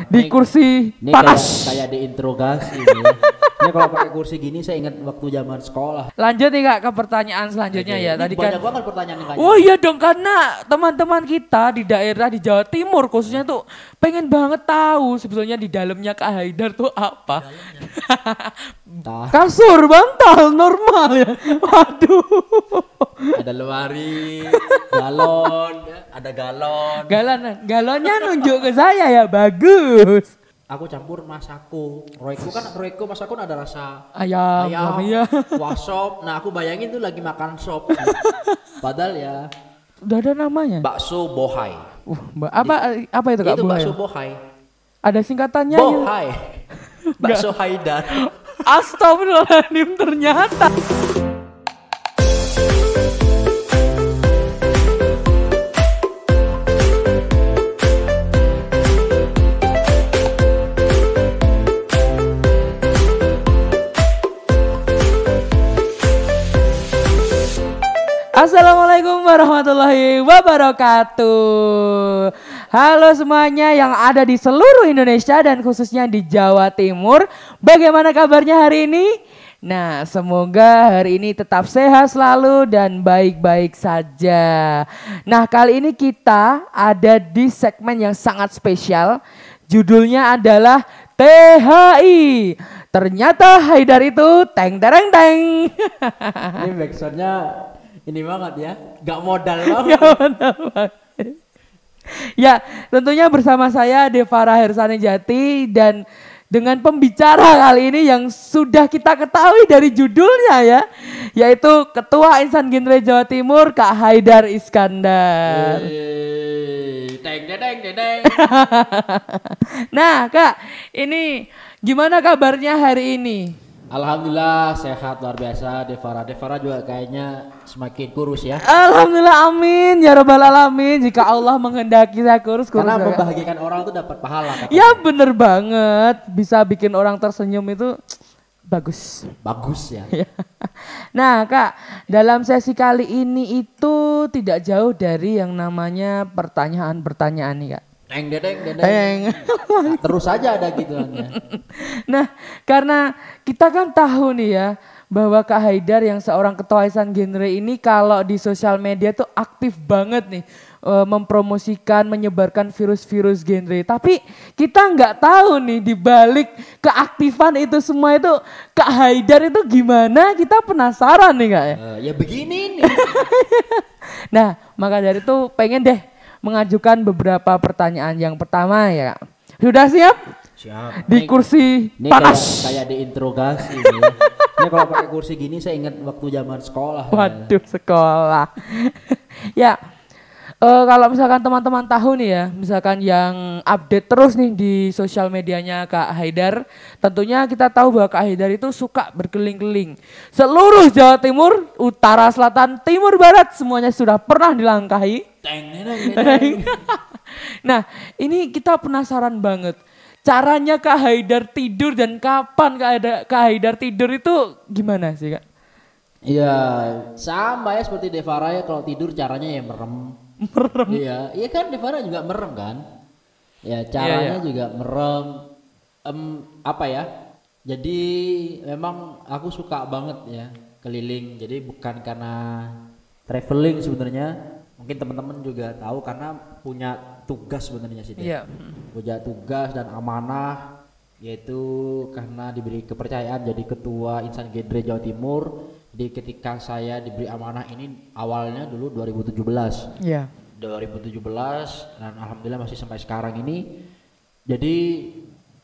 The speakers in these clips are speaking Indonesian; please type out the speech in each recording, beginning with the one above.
Di kursi Ini panas. kayak diinterogasi nih. Ini kalau pakai kursi gini saya ingat waktu zaman sekolah. Lanjut nih Kak ke pertanyaan selanjutnya ya. Ini Tadi banyak kan. banget pertanyaan yang Oh iya dong, karena teman-teman kita di daerah di Jawa Timur khususnya tuh pengen banget tahu sebetulnya di dalamnya Kak Haidar tuh apa. Nah, Kasur, bantal, normal ya. Waduh. ada lemari, galon, ya, ada galon. Galonnya nunjuk ke saya ya, bagus. Aku campur masaku. Royco masaku ada rasa Ayam, iya. wasop. Nah aku bayangin tuh lagi makan sop. Padahal ya Udah ada namanya. bakso bohai. Apa itu Kak? Itu Bohai? bakso bohai. Ada singkatannya. Ya? Bohai. Bakso Haidar. Astagfirullahaladzim ternyata. Assalamualaikum warahmatullahi wabarakatuh. Halo semuanya yang ada di seluruh Indonesia dan khususnya di Jawa Timur. Bagaimana kabarnya hari ini? Nah, semoga hari ini tetap sehat selalu dan baik-baik saja. Nah, kali ini kita ada di segmen yang sangat spesial. Judulnya adalah THI. Ternyata Haidar itu teng tereng teng. Ini backsoundnya ini banget ya, gak modal banget. Ya, benar banget. Ya, tentunya bersama saya Devara Hersani Jati dan dengan pembicara kali ini yang sudah kita ketahui dari judulnya ya, yaitu Ketua Insan Genre Jawa Timur Kak Haidar Iskandar. Deng deng deng. Nah Kak, ini gimana kabarnya hari ini? Alhamdulillah sehat luar biasa. Devara juga kayaknya semakin kurus ya. Alhamdulillah, amin ya rabbal alamin. Jika Allah menghendaki saya kurus Karena ya, Kak. membahagiakan orang tuh dapat pahala. Katanya. Ya bener banget, bisa bikin orang tersenyum itu bagus. Bagus ya. Nah Kak, dalam sesi kali ini itu tidak jauh dari yang namanya pertanyaan-pertanyaan nih Kak. Deng deng deng. Teng. Nah, terus aja ada gituannya. Nah karena kita kan tahu nih ya bahwa Kak Haidar yang seorang ketua Insan Genre ini kalau di sosial media tuh aktif banget nih mempromosikan, menyebarkan virus-virus genre. Tapi kita nggak tahu nih di balik keaktifan itu semua itu Kak Haidar itu gimana? Kita penasaran nih Kak ya. Ya begini nih. Nah maka dari itu pengen deh mengajukan beberapa pertanyaan. Yang pertama ya Kak. Sudah siap? Siap. Di kursi Ini panas. kayak diinterogasi nih. Ini kalau pakai kursi gini saya ingat waktu zaman sekolah. Waduh, sekolah. Ya, kalau misalkan teman-teman tahu nih ya, misalkan yang update terus nih di sosial medianya Kak Haidar, tentunya kita tahu bahwa Kak Haidar itu suka berkeliling-keliling. Seluruh Jawa Timur, utara, selatan, timur, barat, semuanya sudah pernah dilangkahi. Deng deng deng. Nah, ini kita penasaran banget. Caranya Kak Haidar tidur dan kapan Kak Haidar tidur itu gimana sih Kak? Iya, sama ya seperti Devara ya kalau tidur caranya ya merem. Merem. Iya, iya kan Devara juga merem kan? Ya caranya juga merem. Apa ya? Jadi memang aku suka banget ya keliling. Jadi bukan karena traveling sebenarnya. Mungkin teman-teman juga tahu karena punya tugas sebenarnya sih. Iya. Punya tugas dan amanah yaitu karena diberi kepercayaan jadi ketua Insan Genre Jawa Timur. Jadi ketika saya diberi amanah ini awalnya dulu 2017. Iya. 2017 dan alhamdulillah masih sampai sekarang ini. Jadi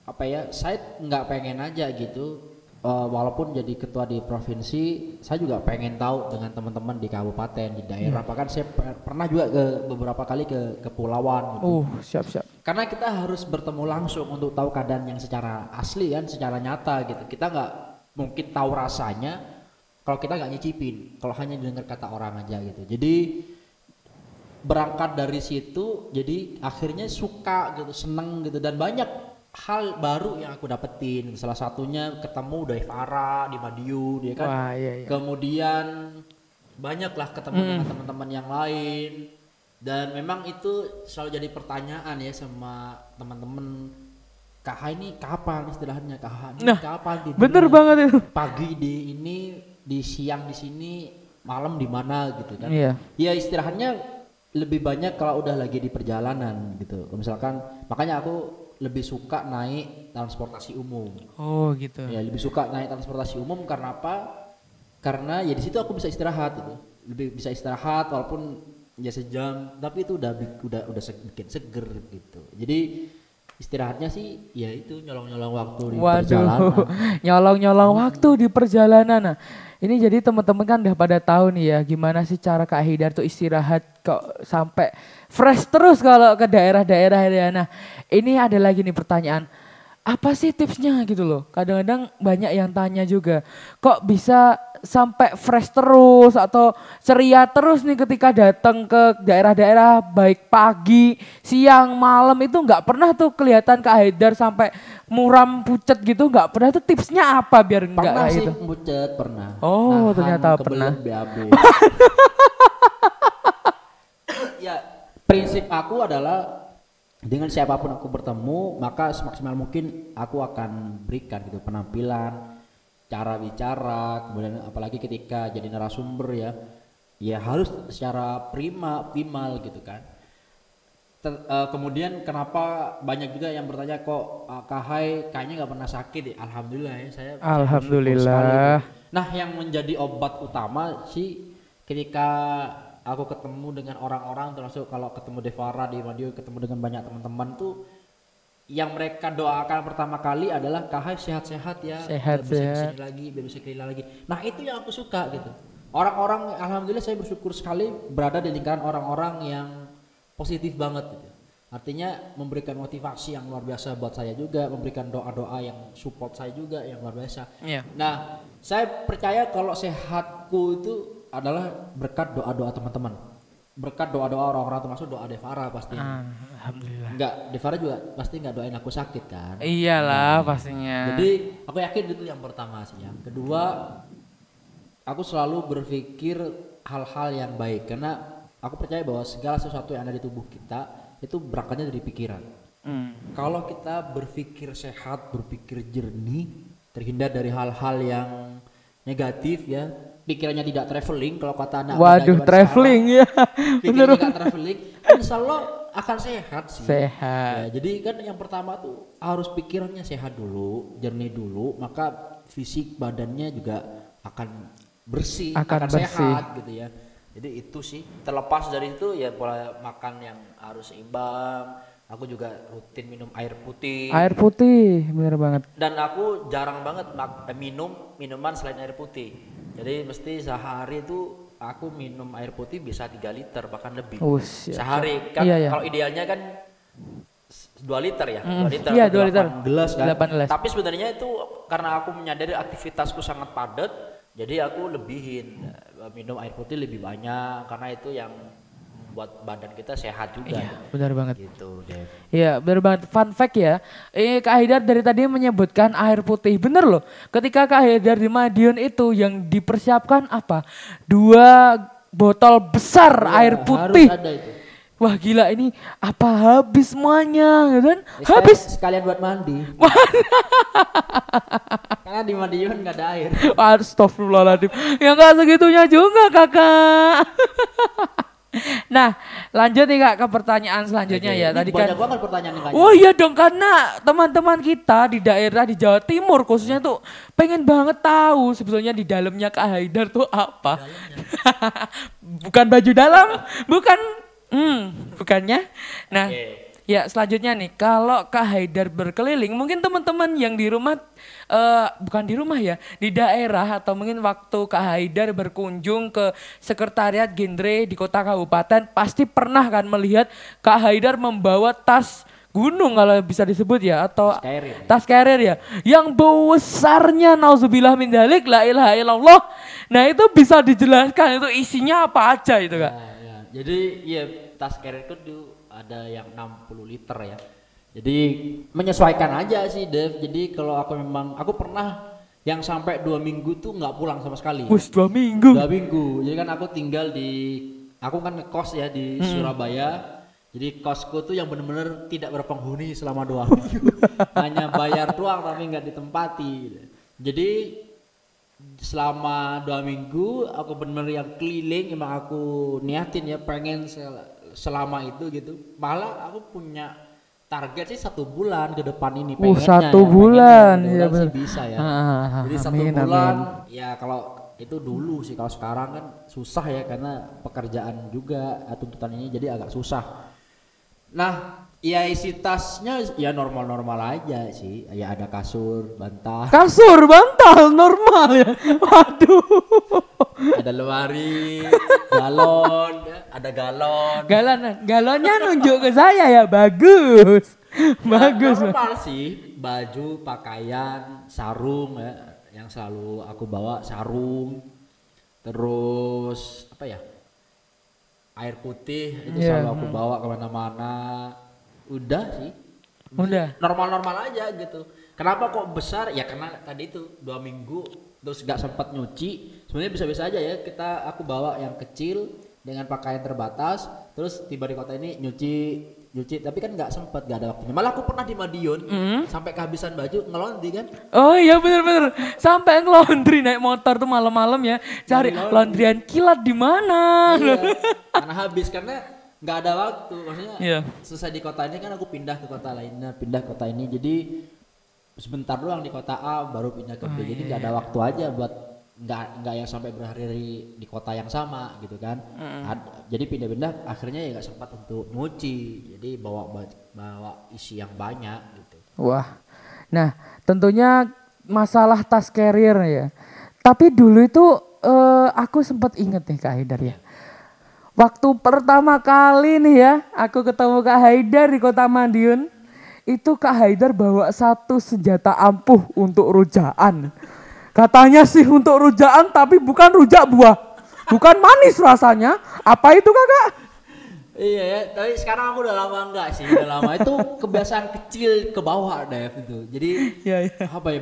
apa ya, saya nggak pengen aja gitu. Walaupun jadi ketua di provinsi, saya juga pengen tahu dengan teman-teman di kabupaten, di daerah. Bahkan saya pernah juga beberapa kali ke kepulauan gitu. Siap-siap. Karena kita harus bertemu langsung untuk tahu keadaan yang secara asli kan, secara nyata gitu. Kita nggak mungkin tahu rasanya kalau kita nggak nyicipin, kalau hanya dengar kata orang aja gitu. Jadi berangkat dari situ, jadi akhirnya suka gitu, seneng gitu, dan banyak hal baru yang aku dapetin. Salah satunya ketemu Devara di Madiun ya kan. Wah, iya. Kemudian banyaklah ketemu dengan teman-teman yang lain, dan memang itu selalu jadi pertanyaan ya sama teman-teman, KH ini kapan istilahnya, KH ini Nah, kapan tidurnya? bener banget itu. Pagi di ini, di siang di sini, malam di mana gitu kan. Iya. Ya istirahatnya lebih banyak kalau udah lagi di perjalanan gitu. Misalkan makanya aku lebih suka naik transportasi umum. Oh gitu. Ya lebih suka naik transportasi umum karena apa? Karena ya di situ aku bisa istirahat gitu. Lebih bisa istirahat walaupun ya sejam, tapi itu udah bikin seger gitu. Jadi istirahatnya sih ya itu nyolong-nyolong waktu di perjalanan. Nyolong-nyolong waktu di perjalanan. Nah, ini jadi teman-teman kan udah pada tahu nih ya gimana sih cara Kak Haidar tuh istirahat kok sampai fresh terus kalau ke daerah-daerah ya. Nah, ini ada lagi nih pertanyaan. Apa sih tipsnya gitu loh? Kadang-kadang banyak yang tanya juga. Kok bisa sampai fresh terus atau ceria terus nih ketika datang ke daerah-daerah baik pagi, siang, malam itu nggak pernah tuh kelihatan Kak Haidar sampai muram pucet gitu, nggak pernah. Tuh tipsnya apa biar nggak Pernah kayak sih gitu? pucet pernah. Oh, Nahan ternyata kebelet pernah. BAB. Ya prinsip aku adalah dengan siapapun aku bertemu maka semaksimal mungkin aku akan berikan gitu penampilan, cara bicara, kemudian apalagi ketika jadi narasumber ya harus secara optimal gitu kan. Kemudian kenapa banyak juga yang bertanya kok Kak Hai kayaknya nggak pernah sakit ya? Alhamdulillah ya saya bersyukur sekali. Nah yang menjadi obat utama sih ketika aku ketemu dengan orang-orang, termasuk kalau ketemu Devara di Madiun, ketemu dengan banyak teman-teman tuh yang mereka doakan pertama kali adalah Kak Hai sehat-sehat ya, biar bisa kesini lagi, biar bisa keliling lagi. Nah itu yang aku suka gitu. Orang-orang, alhamdulillah saya bersyukur sekali berada di lingkaran orang-orang yang positif banget gitu. Artinya memberikan motivasi yang luar biasa buat saya juga, memberikan doa-doa yang support saya juga yang luar biasa. Iya. Nah saya percaya kalau sehatku itu adalah berkat doa-doa teman-teman, berkat doa-doa orang-orang, termasuk doa Devara pastinya. Alhamdulillah. Enggak, Devara juga pasti nggak doain aku sakit kan. Iyalah pastinya. Jadi aku yakin itu yang pertama sih. Yang kedua, aku selalu berpikir hal-hal yang baik karena aku percaya bahwa segala sesuatu yang ada di tubuh kita itu berakanya dari pikiran. Kalau kita berpikir sehat, berpikir jernih, terhindar dari hal-hal yang negatif ya, pikirannya tidak traveling kalau kata anak. Waduh, traveling ya. Pikirannya tidak traveling, insya Allah akan sehat sih. Sehat. Ya, jadi kan yang pertama tuh harus pikirannya sehat dulu, jernih dulu, maka fisik badannya juga akan bersih, akan sehat gitu ya. Jadi itu sih, terlepas dari itu ya pola makan yang harus seimbang. Aku juga rutin minum air putih. Air putih, bener banget. Dan aku jarang banget minum minuman selain air putih. Jadi mesti sehari itu aku minum air putih bisa 3 liter bahkan lebih. Sehari kan kalau idealnya kan 2 liter ya. 2 liter. Iya, 2 liter. Gelas kan. 8 gelas. Tapi sebenarnya itu karena aku menyadari aktivitasku sangat padat, jadi aku lebihin minum air putih lebih banyak karena itu yang buat badan kita sehat juga. Iya, benar banget. Gitu, Dev. Iya, benar banget. Fun fact ya. Kak Haidar dari tadi menyebutkan air putih. Bener loh. Ketika Kak Haidar di Madiun itu yang dipersiapkan apa? 2 botol besar air putih. Harus ada itu. Wah gila ini apa habis semuanya kan? Habis sekalian buat mandi. Karena di Madiun nggak ada air. Astagfirullahaladzim. Ya nggak segitunya juga kakak. Nah lanjut nih kak ke pertanyaan selanjutnya. Oke, ya tadi banyak kan banget pertanyaan yang oh iya dong karena teman-teman kita di daerah di Jawa Timur khususnya tuh pengen banget tahu sebetulnya di dalamnya Kak Haidar tuh apa. Bukan baju dalam, bukannya. Nah ya selanjutnya nih kalau Kak Haidar berkeliling mungkin teman-teman yang di rumah bukan di rumah ya di daerah atau mungkin waktu Kak Haidar berkunjung ke sekretariat genre di kota kabupaten pasti pernah kan melihat Kak Haidar membawa tas gunung kalau bisa disebut ya atau tas carrier ya yang besarnya nauzubillah min dzalik la ilaha illallah. Nah itu bisa dijelaskan itu isinya apa aja itu Kak? Jadi ya tas carrier itu ada yang 60 liter ya. Jadi menyesuaikan aja sih Dev. Jadi kalau aku pernah yang sampai 2 minggu tuh nggak pulang sama sekali. 2 minggu. 2 minggu. Jadi kan aku kan ngekos ya di Surabaya. Jadi kosku tuh yang bener-bener tidak berpenghuni selama 2 minggu. Hanya bayar doang tapi nggak ditempati. Jadi selama 2 minggu aku bener-bener yang keliling, emang aku niatin ya pengen selama itu gitu. Malah aku punya target sih 1 bulan ke depan ini pengennya. 1 bulan ya bener. sih bisa ya. Jadi 1 bulan ya kalau itu dulu sih, kalau sekarang kan susah ya karena pekerjaan juga tuntutan ini jadi agak susah. Nah, ya isi tasnya ya normal-normal aja sih. Ya ada kasur, bantal. Kasur, bantal normal ya. Waduh. Ada lemari, galon, ada galon. Galonnya nunjuk ke saya ya, bagus. Bagus. Normal sih, baju, pakaian, sarung ya. Yang selalu aku bawa sarung. Terus apa ya? Air putih itu selalu aku bawa kemana-mana. Udah sih. Udah. Normal-normal aja gitu. Kenapa kok besar? Ya karena tadi itu 2 minggu terus gak sempat nyuci. Sebenarnya bisa-bisa aja ya, aku bawa yang kecil dengan pakaian terbatas. Terus tiba di kota ini nyuci, tapi kan nggak sempet, nggak ada waktunya. Malah aku pernah di Madiun sampai kehabisan baju ngelondri kan. Oh iya bener-bener, sampai ngelondri naik motor tuh malam-malam ya, cari laundryan kilat di mana. Iya, karena habis, karena nggak ada waktu. Maksudnya selesai di kota ini kan aku pindah ke kota lainnya, pindah ke kota ini. Jadi sebentar doang di kota A baru pindah ke B. Jadi nggak ada waktu aja buat nggak yang sampai berhari-hari di kota yang sama gitu kan. Jadi pindah-pindah akhirnya ya nggak sempat untuk nyuci, jadi bawa isi yang banyak gitu. Wah, nah tentunya masalah tas carrier ya, tapi dulu itu aku sempat inget nih Kak Haidar ya, waktu pertama kali nih ya aku ketemu Kak Haidar di kota Madiun, itu Kak Haidar bawa satu senjata ampuh untuk rujaan. Katanya sih untuk rujaan, tapi bukan rujak buah, bukan manis rasanya. Apa itu Kakak? Iya ya, tapi sekarang aku udah lama enggak sih, udah lama. Itu kebiasaan kecil ke bawah Dev itu. Jadi apa ya?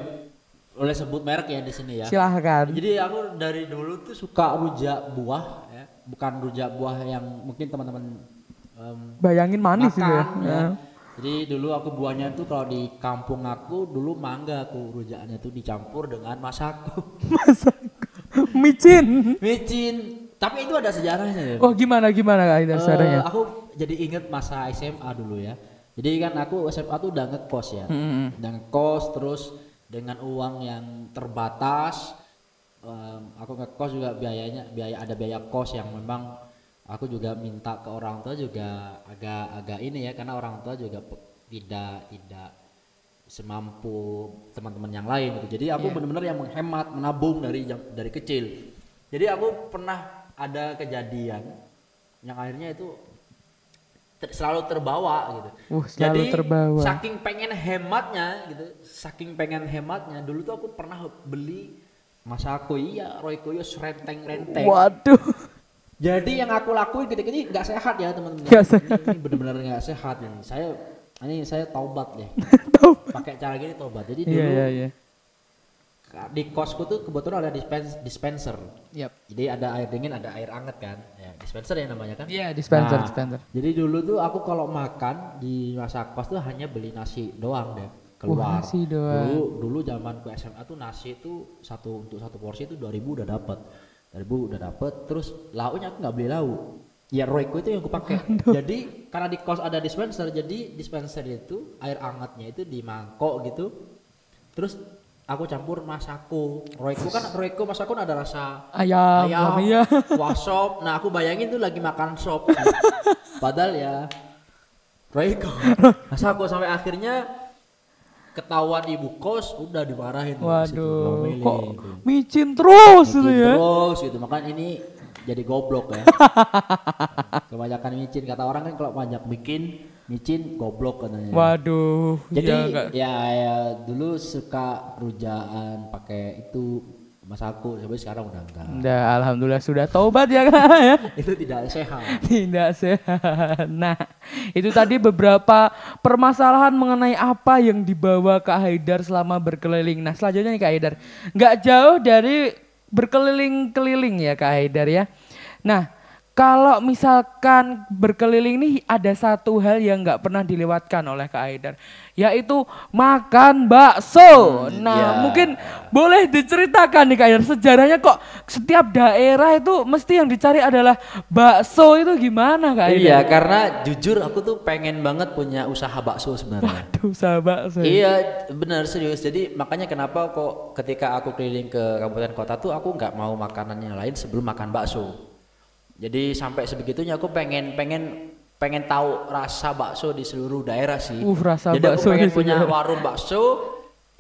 Boleh sebut merek ya di sini ya. Silahkan. Jadi aku dari dulu tuh suka rujak buah ya, bukan rujak buah yang mungkin teman-teman bayangin manis makan, gitu ya. Jadi dulu aku buahnya tuh kalau di kampung aku dulu mangga, aku rujakannya tuh dicampur dengan masako. Micin. Tapi itu ada sejarahnya ya. Oh gimana Kak Haidar sejarahnya? Aku jadi inget masa SMA dulu ya. Jadi kan aku SMA tuh udah ngekos ya. Udah ngekos terus dengan uang yang terbatas. Aku ngekos juga ada biaya kos yang memang aku juga minta ke orang tua juga agak ini ya, karena orang tua juga tidak semampu teman-teman yang lain gitu. Jadi aku benar-benar yang menghemat, menabung dari kecil. Jadi aku pernah ada kejadian yang akhirnya itu selalu terbawa gitu. Selalu jadi terbawa. Saking pengen hematnya dulu tuh aku pernah beli Masako Royco renteng-renteng. Waduh. Jadi yang aku lakuin ketika ini nggak sehat ya teman-teman. Ini benar-benar nggak sehat ini. Saya taubat deh. Pakai cara gini taubat. Jadi dulu di kosku tuh kebetulan ada dispenser. Jadi ada air dingin, ada air hangat kan. Ya, dispenser ya namanya kan? Iya, dispenser. Jadi dulu tuh aku kalau makan di masa kos tuh hanya beli nasi doang deh. Keluar. Nasi doang. Dulu zaman ke SMA tuh nasi tuh untuk satu porsi itu 2.000 udah dapet. Terus lauknya aku nggak beli lauk. Ya Royco itu yang aku pakai. Jadi karena di kos ada dispenser, jadi dispenser itu air hangatnya itu di mangkok gitu. Terus aku campur Masako. Royco Masako ada rasa ayam, wasop. Nah aku bayangin tuh lagi makan sop. Padahal ya Royco Masako, sampai akhirnya ketahuan ibu kos udah dimarahin. Waduh, kok micin terus gitu ya. Terus gitu, makanya ini jadi goblok ya. Kebanyakan micin, kata orang kan kalau banyak bikin micin goblok katanya. Waduh. Jadi ya dulu suka rujaan pakai itu Masako, tapi sekarang udah enggak. Udah, alhamdulillah sudah taubat ya Kak ya. Itu tidak sehat. Tidak sehat. Nah, itu tadi beberapa permasalahan mengenai apa yang dibawa Kak Haidar selama berkeliling. Nah, selanjutnya nih Kak Haidar, nggak jauh dari berkeliling-keliling ya Kak Haidar ya. Nah, Kalau misalkan berkeliling nih ada satu hal yang nggak pernah dilewatkan oleh Kak Haidar, yaitu makan bakso. Nah, mungkin boleh diceritakan nih Kak Haidar, sejarahnya kok setiap daerah itu mesti yang dicari adalah bakso, itu gimana Kak Haidar? Iya, karena jujur aku tuh pengen banget punya usaha bakso sebenarnya. Waduh, usaha bakso. Iya, benar serius. Jadi makanya kenapa kok ketika aku keliling ke kabupaten kota tuh aku nggak mau makanan yang lain sebelum makan bakso. Jadi sampai sebegitunya aku pengen tahu rasa bakso di seluruh daerah sih. Rasa jadi bakso aku pengen punya warung bakso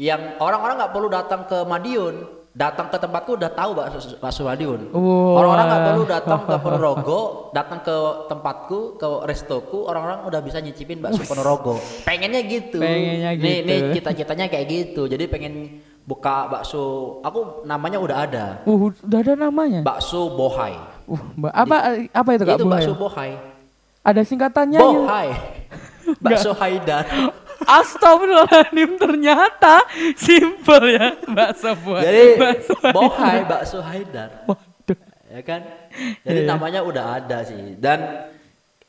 yang orang-orang nggak perlu datang ke Madiun, datang ke tempatku udah tahu bakso Madiun. Orang-orang nggak perlu datang ke Ponorogo, datang ke tempatku, ke restoku, orang-orang udah bisa nyicipin bakso Ponorogo. Pengennya gitu. Nih cita-citanya kayak gitu. Jadi pengen buka bakso, aku namanya udah ada. Udah ada namanya. Bakso Bohai. Apa itu Kak? Itu bakso Bohai. Ada singkatannya? Bohai. Bakso Haidar. Astagfirullahaladzim, ternyata simple ya bakso Bohai. Jadi Bohai bakso Haidar. Waduh. Ya kan? Jadi namanya udah ada sih. Dan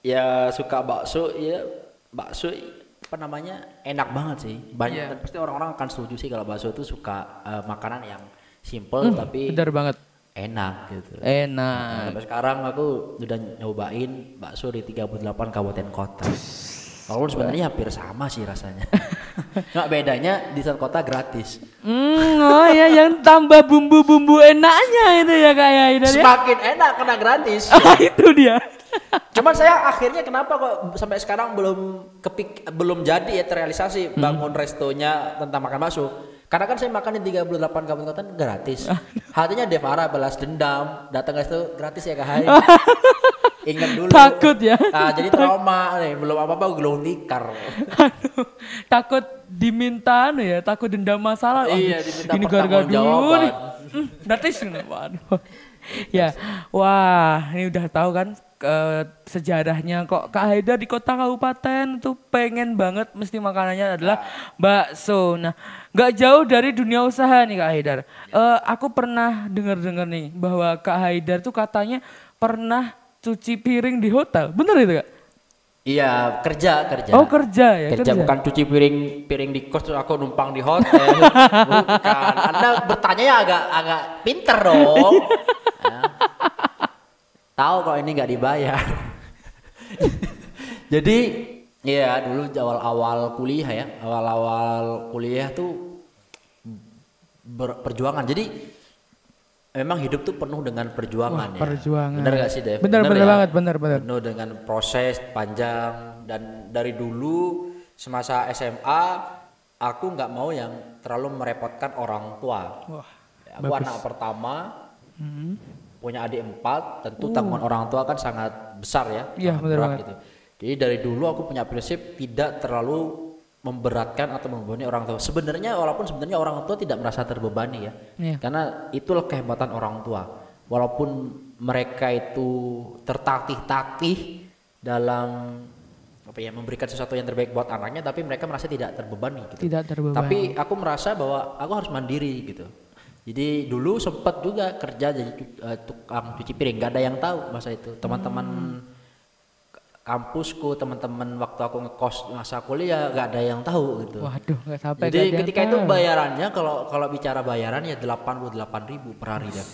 ya suka bakso, ya bakso apa namanya enak banget sih. Banyak dan pasti orang-orang akan setuju sih kalau bakso itu suka makanan yang simple tapi benar banget. Enak gitu. Enak. Sampai sekarang aku udah nyobain bakso di 38 kabupaten kota. Walaupun sebenarnya hampir sama sih rasanya. Cuma bedanya di satu kota gratis. Oh ya, yang tambah bumbu-bumbu enaknya itu ya kayak itu ya. Semakin enak karena gratis. Itu dia. Cuman saya akhirnya kenapa kok sampai sekarang belum jadi ya terrealisasi bangun restonya tentang makan bakso. Karena kan saya makan di 38 kabupaten kota gratis. Hatinya Devara balas dendam, datang ke situ gratis ya Kak Hai. Ingat dulu. Takut ya. Nah, jadi trauma nih, belum apa-apa gulung tikar. Aduh, takut diminta ya, takut dendam masalah. Iya, diminta ini gara-gara dulu pertanggungjawaban. nih. Gratis. Waduh. Ya, wah, ini udah tahu kan sejarahnya kok Kak Haidar di kota kabupaten tuh pengen banget mesti makanannya adalah bakso. Nah, nggak jauh dari dunia usaha nih Kak Haidar. Aku pernah dengar nih bahwa Kak Haidar tuh katanya pernah cuci piring di hotel. Bener itu Kak? Iya, kerja. Oh, kerja ya. Kerja bukan cuci piring di kos terus aku numpang di hotel. Bukan. Anda bertanya ya agak pinter dong. Ya. Tahu kalau ini nggak dibayar. Jadi ya dulu awal-awal kuliah tuh perjuangan. Jadi memang hidup tuh penuh dengan perjuangan. Perjuangan. Bener gak sih Dev? Bener banget, bener. Penuh dengan proses panjang dan dari dulu semasa SMA aku nggak mau yang terlalu merepotkan orang tua. Aku anak pertama. Punya adik 4, tentu tanggungan orang tua kan sangat besar ya. Iya, benar banget. Gitu. Jadi dari dulu aku punya prinsip tidak terlalu memberatkan atau membebani orang tua. Walaupun sebenarnya orang tua tidak merasa terbebani ya. Karena itulah kehebatan orang tua. Walaupun mereka itu tertatih-tatih dalam memberikan sesuatu yang terbaik buat anaknya, tapi mereka merasa tidak terbebani gitu. Tidak terbebani. Tapi aku merasa bahwa aku harus mandiri gitu. Jadi dulu sempat juga kerja jadi tukang cuci piring, gak ada yang tahu masa itu. Teman-teman kampusku, teman-teman waktu aku ngekos masa kuliah gak ada yang tahu gitu. Waduh, gak sampai. Jadi ketika itu bayarannya kalau bicara bayaran ya 88.000 per hari dan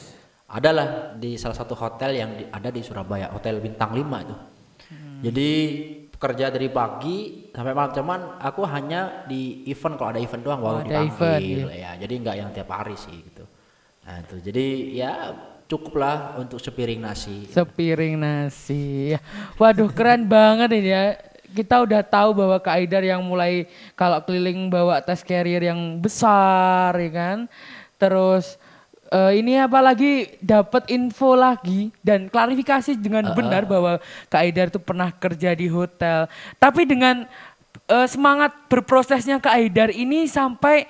adalah di salah satu hotel yang ada di Surabaya, hotel bintang 5 itu. Jadi kerja dari pagi sampai malam, cuman aku hanya di event kalau ada event doang dipanggil ya. Jadi nggak yang tiap hari sih gitu. Nah itu jadi ya cukuplah untuk sepiring nasi. Sepiring nasi. Waduh, keren banget ini ya. Kita udah tahu bahwa Kak Haidar yang mulai kalau keliling bawa tas carrier yang besar ya kan. Terus ini apalagi dapat info lagi dan klarifikasi dengan benar bahwa Kak Haidar itu pernah kerja di hotel. Tapi dengan semangat berprosesnya Kak Haidar ini sampai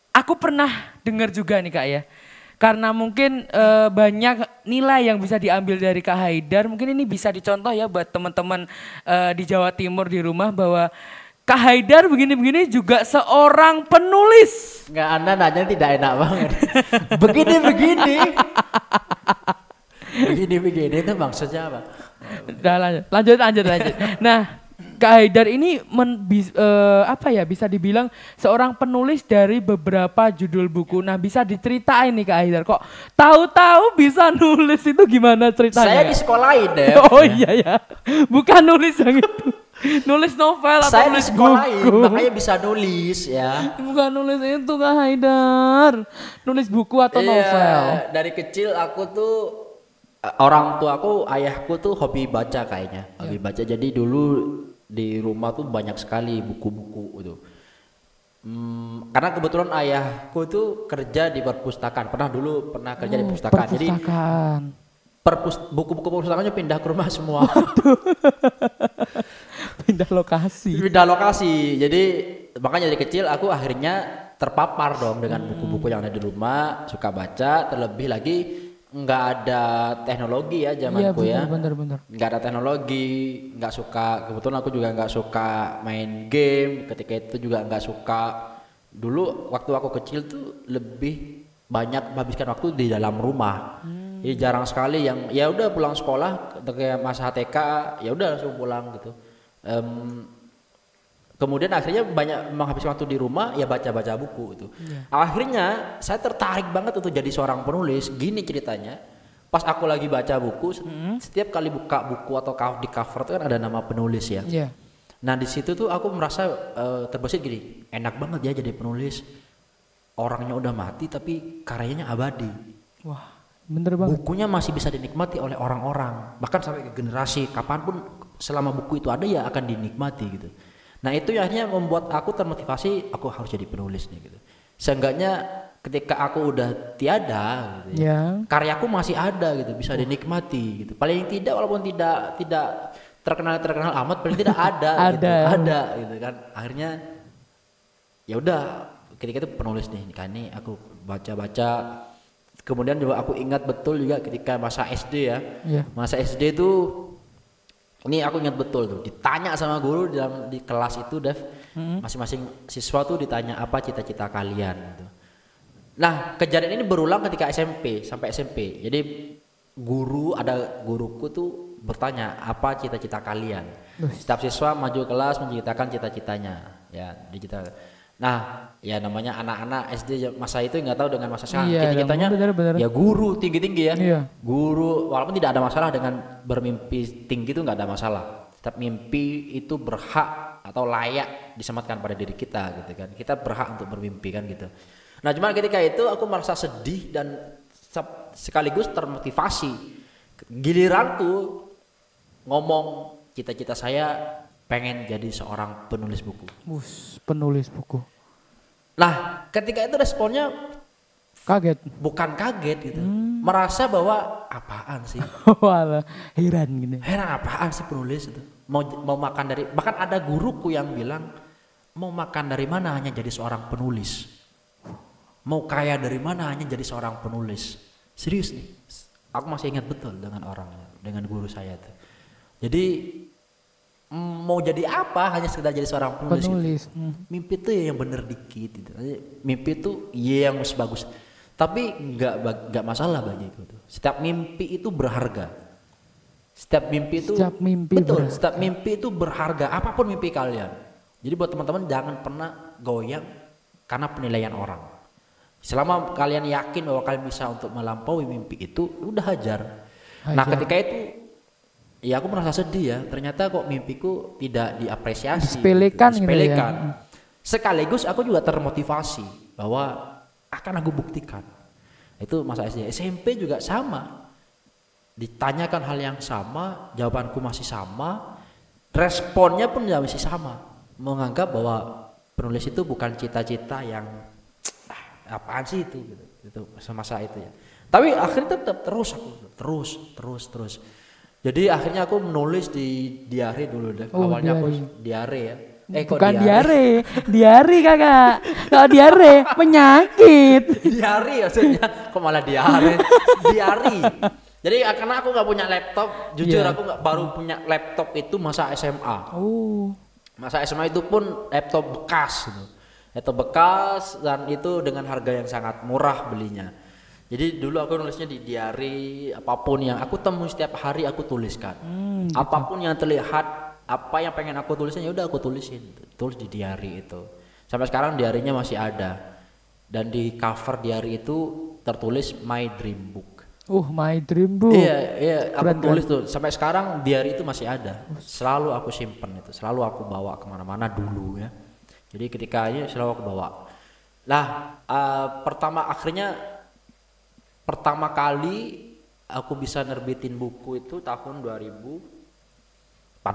aku pernah dengar juga nih Kak ya. Karena mungkin banyak nilai yang bisa diambil dari Kak Haidar. Mungkin ini bisa dicontoh ya buat teman-teman di Jawa Timur di rumah bahwa Kak Haidar begini-begini juga seorang penulis. Enggak, Anda nanya tidak enak banget. Begini-begini. Begini itu maksudnya apa? Udah lanjut. Nah, Kak Haidar ini apa ya, bisa dibilang seorang penulis dari beberapa judul buku. Nah, bisa diceritain nih Kak Haidar, kok tahu-tahu bisa nulis itu gimana ceritanya? Saya di sekolahin deh. Oh iya ya, bukan nulis yang itu. Nulis novel atau Saya nulis di sekolahin, buku. makanya bisa nulis ya. Bukan nulis itu Kak Haidar, nulis buku atau novel. Dari kecil aku tuh orang tuaku, ayahku tuh hobi baca kayaknya, hobi baca. Jadi dulu di rumah tuh banyak sekali buku-buku itu. Karena kebetulan ayahku tuh kerja di perpustakaan, pernah kerja di perpustakaan. Jadi buku-buku perpustakaannya pindah ke rumah semua. Pindah lokasi. Jadi makanya dari kecil aku akhirnya terpapar dong dengan buku-buku yang ada di rumah, suka baca. Terlebih lagi nggak ada teknologi ya zamanku ya. Bener. Nggak ada teknologi, nggak suka. Kebetulan aku juga nggak suka main game. Ketika itu juga nggak suka. Dulu waktu aku kecil tuh lebih banyak menghabiskan waktu di dalam rumah. Jadi jarang sekali yang ya udah pulang sekolah kayak masa TK ya udah langsung pulang gitu. Kemudian akhirnya banyak menghabiskan waktu di rumah ya baca-baca buku itu. Akhirnya saya tertarik banget untuk jadi seorang penulis. Gini ceritanya, pas aku lagi baca buku, setiap kali buka buku atau di cover itu kan ada nama penulis ya. Nah di situ tuh aku merasa terbesit gini, enak banget ya jadi penulis. Orangnya udah mati tapi karyanya abadi. Wah, bener banget. Bukunya masih bisa dinikmati oleh orang-orang, bahkan sampai ke generasi kapanpun selama buku itu ada ya akan dinikmati gitu. Nah itu akhirnya membuat aku termotivasi, aku harus jadi penulis nih gitu. Seenggaknya ketika aku udah tiada gitu karyaku masih ada gitu, bisa dinikmati gitu. Paling tidak walaupun tidak terkenal amat, paling tidak ada gitu kan. Akhirnya ya udah ketika itu penulis nih kan, ini aku baca. Kemudian juga aku ingat betul juga ketika masa SD ya. Masa SD itu ini aku ingat betul tuh, ditanya sama guru di kelas itu, Dev, masing-masing siswa tuh ditanya apa cita-cita kalian gitu. Nah kejadian ini berulang ketika sampai SMP. Jadi guruku tuh bertanya apa cita-cita kalian. Setiap siswa maju kelas menceritakan cita-citanya ya digital. Nah ya namanya anak-anak SD masa itu nggak tahu dengan masa sekarang. Cita-citanya ya guru tinggi-tinggi ya. Guru walaupun tidak ada masalah dengan bermimpi tinggi itu, nggak ada masalah. Setiap mimpi itu berhak atau layak disematkan pada diri kita gitu kan. Kita berhak untuk bermimpi kan gitu. Nah cuma ketika itu aku merasa sedih dan sekaligus termotivasi. Giliranku ngomong cita-cita saya pengen jadi seorang penulis buku. Penulis buku. Nah, ketika itu responnya kaget. Bukan kaget gitu. Merasa bahwa apaan sih? Walah, heran gini. Heran apaan sih penulis itu? Mau makan dari, bahkan ada guruku yang bilang mau makan dari mana hanya jadi seorang penulis. Mau kaya dari mana hanya jadi seorang penulis. Serius nih. Aku masih ingat betul dengan orangnya, dengan guru saya tuh. Jadi mau jadi apa hanya sekedar jadi seorang penulis. Gitu. Mimpi itu ya yang bener dikit gitu. Mimpi itu ya yang bagus. Tapi nggak masalah bagiku tuh. Setiap mimpi itu berharga. Setiap mimpi itu berharga, apapun mimpi kalian. Jadi buat teman-teman jangan pernah goyang karena penilaian orang. Selama kalian yakin bahwa kalian bisa untuk melampaui mimpi itu, udah hajar. Nah ketika itu ya aku merasa sedih ya, ternyata kok mimpiku tidak diapresiasi, disepelekan. Gitu ya. Sekaligus aku juga termotivasi bahwa akan aku buktikan. Itu masa SD. SMP juga sama, ditanyakan hal yang sama, jawabanku masih sama, responnya pun masih sama, menganggap bahwa penulis itu bukan cita-cita yang apaan sih itu gitu. Itu semasa itu ya. Tapi akhirnya tetap terus. Jadi akhirnya aku menulis di diary dulu deh. Awalnya aku diare ya. Bukan diare kakak. Kalau diare penyakit. Diare maksudnya, kok malah diare? Diary. Jadi karena aku nggak punya laptop, jujur aku baru punya laptop itu masa SMA. Masa SMA itu pun laptop bekas gitu. Laptop bekas dan itu dengan harga yang sangat murah belinya. Jadi dulu aku nulisnya di diary, apapun yang aku temui setiap hari aku tuliskan. Apapun yang terlihat, apa yang pengen aku tulisin ya udah aku tulisin, tulis di diary itu. Sampai sekarang diary-nya masih ada. Dan di cover diary itu tertulis My Dream Book. My Dream Book. Iya, aku tulis tuh. Sampai sekarang diary itu masih ada. Selalu aku simpen itu, selalu aku bawa kemana-mana dulu ya. Jadi ketika ini selalu aku bawa. Lah, pertama kali aku bisa nerbitin buku itu tahun 2014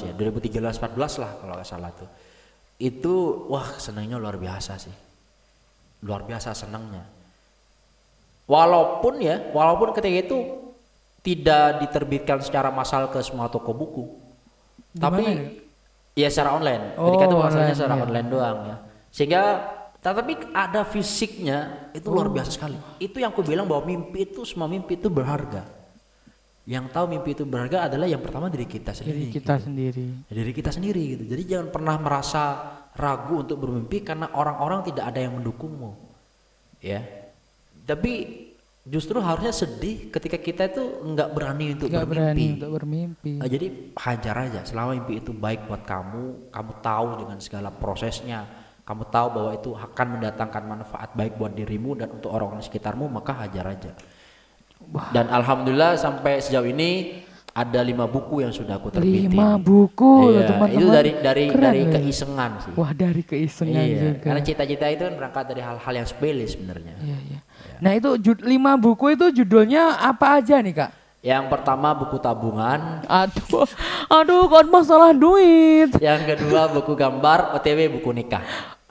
ya, 2013-14 lah kalau nggak salah tuh. Itu wah senangnya luar biasa sih, luar biasa senangnya. Walaupun ketika itu tidak diterbitkan secara massal ke semua toko buku, tapi ya secara online. Ketika itu masalahnya secara online doang ya, sehingga tapi ada fisiknya itu luar biasa sekali. Itu yang aku bilang bahwa semua mimpi itu berharga. Yang tahu mimpi itu berharga adalah yang pertama diri kita sendiri. Diri kita sendiri gitu. Jadi jangan pernah merasa ragu untuk bermimpi karena orang-orang tidak ada yang mendukungmu. Ya. Tapi justru harusnya sedih ketika kita itu nggak berani untuk bermimpi. Jadi hajar aja. Selama mimpi itu baik buat kamu tahu dengan segala prosesnya, kamu tahu bahwa itu akan mendatangkan manfaat baik buat dirimu dan untuk orang-orang sekitarmu, maka hajar aja. Dan alhamdulillah sampai sejauh ini ada 5 buku yang sudah aku terbitin. 5 buku, teman-teman. Itu dari keisengan sih. Wah, dari keisengan juga. Karena cita-cita itu berangkat dari hal-hal yang sepele sebenarnya. Iya. Nah, itu 5 buku itu judulnya apa aja nih, Kak? Yang pertama buku tabungan. Aduh, kan masalah duit. Yang kedua buku gambar, OTW buku nikah.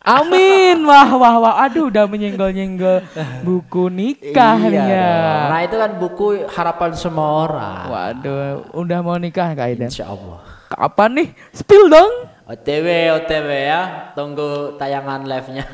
Amin. Wah. Aduh, udah menyenggol-nyenggol buku nikah nih ya. Nah, itu kan buku harapan semua orang. Waduh, udah mau nikah Kak Aidan? Insyaallah. Kapan nih? Spill dong. OTW ya. Tunggu tayangan live-nya.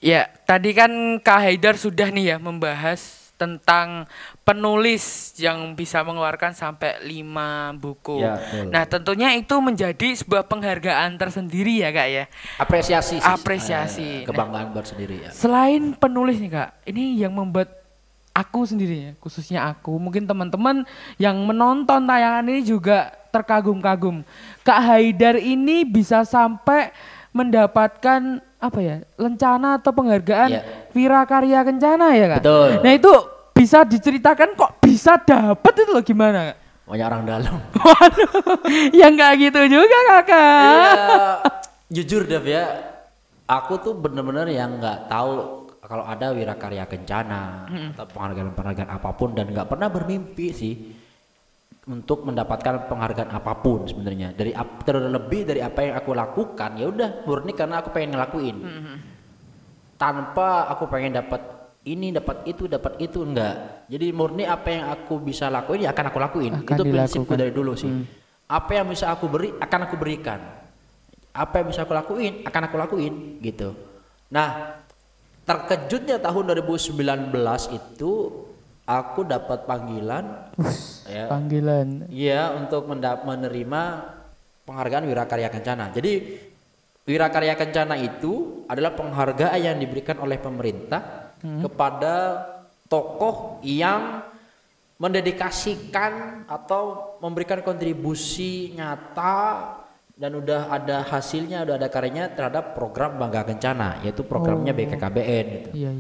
Ya, tadi kan Kak Haidar sudah nih ya membahas tentang penulis yang bisa mengeluarkan sampai 5 buku. Ya, nah, tentunya itu menjadi sebuah penghargaan tersendiri ya, Kak ya. Apresiasi. Kebanggaan buat sendiri ya. Selain penulis nih, Kak, ini yang membuat aku sendiri ya, khususnya aku, mungkin teman-teman yang menonton tayangan ini juga terkagum-kagum. Kak Haidar ini bisa sampai mendapatkan lencana atau penghargaan Wirakarya Kencana ya, Kak? Betul. Nah, itu bisa diceritakan kok bisa dapet itu loh gimana, Kak? Banyak orang dalam. Waduh, ya nggak gitu juga, Kakak. Iya, jujur Dev ya, aku tuh bener-bener yang nggak tahu kalau ada Wirakarya Kencana atau penghargaan apapun, dan nggak pernah bermimpi sih untuk mendapatkan penghargaan apapun sebenarnya. Terlebih dari apa yang aku lakukan, ya udah murni karena aku pengen ngelakuin. Tanpa aku pengen dapat ini, dapat itu enggak. Jadi murni apa yang aku bisa lakuin ya akan aku lakuin. Itu prinsipku dari dulu sih. Apa yang bisa aku beri akan aku berikan. Apa yang bisa aku lakuin akan aku lakuin gitu. Nah, terkejutnya tahun 2019 itu aku dapat panggilan untuk menerima penghargaan Wirakarya Kencana. Jadi Wirakarya Kencana itu adalah penghargaan yang diberikan oleh pemerintah kepada tokoh yang mendedikasikan atau memberikan kontribusi nyata dan udah ada hasilnya, udah ada karyanya terhadap program Bangga Kencana, yaitu programnya BKKBN gitu. Iya.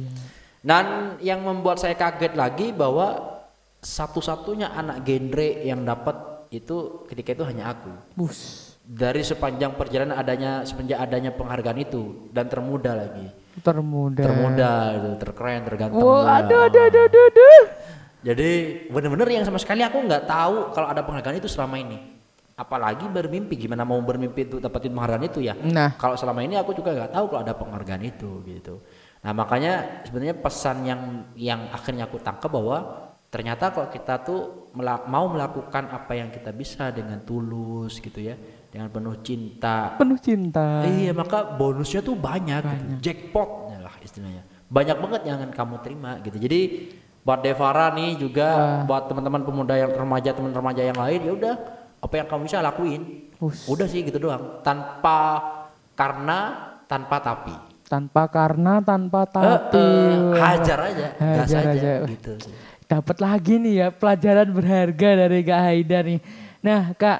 Dan yang membuat saya kaget lagi bahwa satu-satunya anak genre yang dapat itu ketika itu hanya aku. Dari sepanjang perjalanan semenjak adanya penghargaan itu, dan termuda lagi. Termuda itu, terkeren, terganteng. Aduh. Jadi bener-bener yang sama sekali aku nggak tahu kalau ada penghargaan itu selama ini. Apalagi bermimpi, gimana mau bermimpi untuk dapetin penghargaan itu ya. Nah, kalau selama ini aku juga nggak tahu kalau ada penghargaan itu gitu. Nah, makanya sebenarnya pesan yang akhirnya aku tangkap bahwa ternyata kalau kita tuh mau melakukan apa yang kita bisa dengan tulus gitu ya, dengan penuh cinta. Iya, maka bonusnya tuh banyak. Gitu. Jackpotnya lah istilahnya. Banyak banget yang akan kamu terima gitu. Jadi buat Devara nih juga, buat teman-teman pemuda yang teman remaja yang lain, ya udah apa yang kamu bisa lakuin. Udah sih gitu doang. Tanpa karena, tanpa tapi. Tanpa karena, tanpa tapi. hajar aja, gas Hajar aja, aja. gitu. Dapat lagi nih ya pelajaran berharga dari Kak Haidar nih. Nah Kak,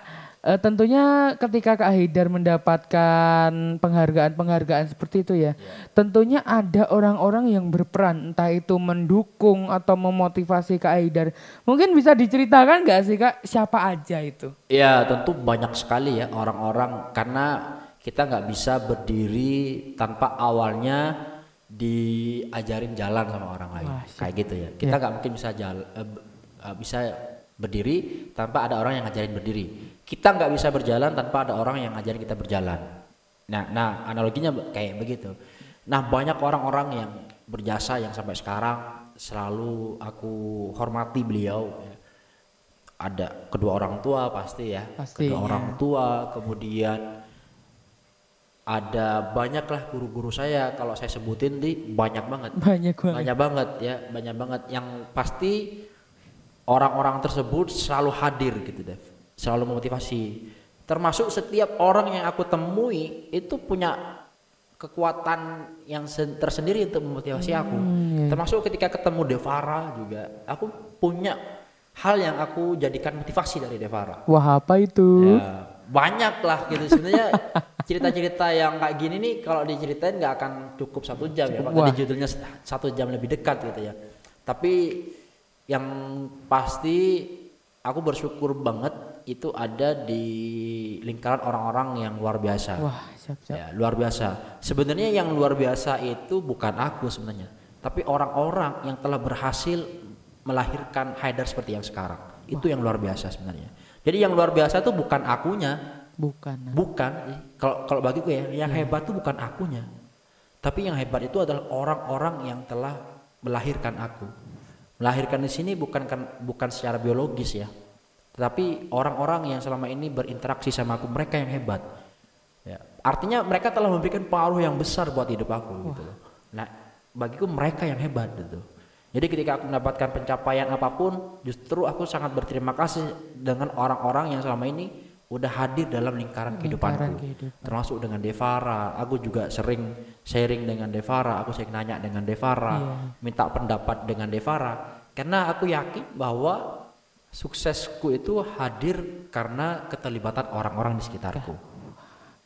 tentunya ketika Kak Haidar mendapatkan penghargaan-penghargaan seperti itu ya, tentunya ada orang-orang yang berperan, entah itu mendukung atau memotivasi Kak Haidar. Mungkin bisa diceritakan nggak sih Kak, siapa aja itu? Ya tentu banyak sekali ya orang-orang, karena kita nggak bisa berdiri tanpa awalnya diajarin jalan sama orang lain. Wah, Kayak gitu ya. Kita nggak mungkin bisa berdiri tanpa ada orang yang ngajarin berdiri. Kita nggak bisa berjalan tanpa ada orang yang ngajarin kita berjalan. Nah analoginya kayak begitu. Nah banyak orang-orang yang berjasa yang sampai sekarang selalu aku hormati beliau. Ada kedua orang tua pasti ya. Kedua orang tua, kemudian ada banyaklah guru-guru saya, kalau saya sebutin banyak banget yang pasti orang-orang tersebut selalu hadir gitu Dev, selalu memotivasi, termasuk setiap orang yang aku temui itu punya kekuatan yang tersendiri untuk memotivasi aku. Termasuk ketika ketemu Devara juga aku punya hal yang aku jadikan motivasi dari Devara. Wah apa itu? Ya, banyak lah gitu sebenarnya. Cerita-cerita yang kayak gini nih kalau diceritain nggak akan cukup 1 jam ya, Pak. Tadi judulnya 1 jam lebih dekat gitu ya. Tapi yang pasti aku bersyukur banget itu ada di lingkaran orang-orang yang luar biasa. Wah, siap. Ya, luar biasa. Sebenarnya yang luar biasa itu bukan aku sebenarnya, tapi orang-orang yang telah berhasil melahirkan Haidar seperti yang sekarang. Itu yang luar biasa sebenarnya. Jadi yang luar biasa itu bukan akunya. Bukan. Kalau bagiku ya, yang hebat itu bukan akunya. Tapi yang hebat itu adalah orang-orang yang telah melahirkan aku. Melahirkan di sini bukan secara biologis ya. Tetapi orang-orang yang selama ini berinteraksi sama aku, mereka yang hebat. Ya, artinya mereka telah memberikan pengaruh yang besar buat hidup aku gitu loh. Nah, bagiku mereka yang hebat gitu. Jadi ketika aku mendapatkan pencapaian apapun, justru aku sangat berterima kasih dengan orang-orang yang selama ini udah hadir dalam lingkaran kehidupanku. Termasuk dengan Devara. Aku juga sering sharing dengan Devara, aku sering nanya dengan Devara, minta pendapat dengan Devara, karena aku yakin bahwa suksesku itu hadir karena keterlibatan orang-orang di sekitarku.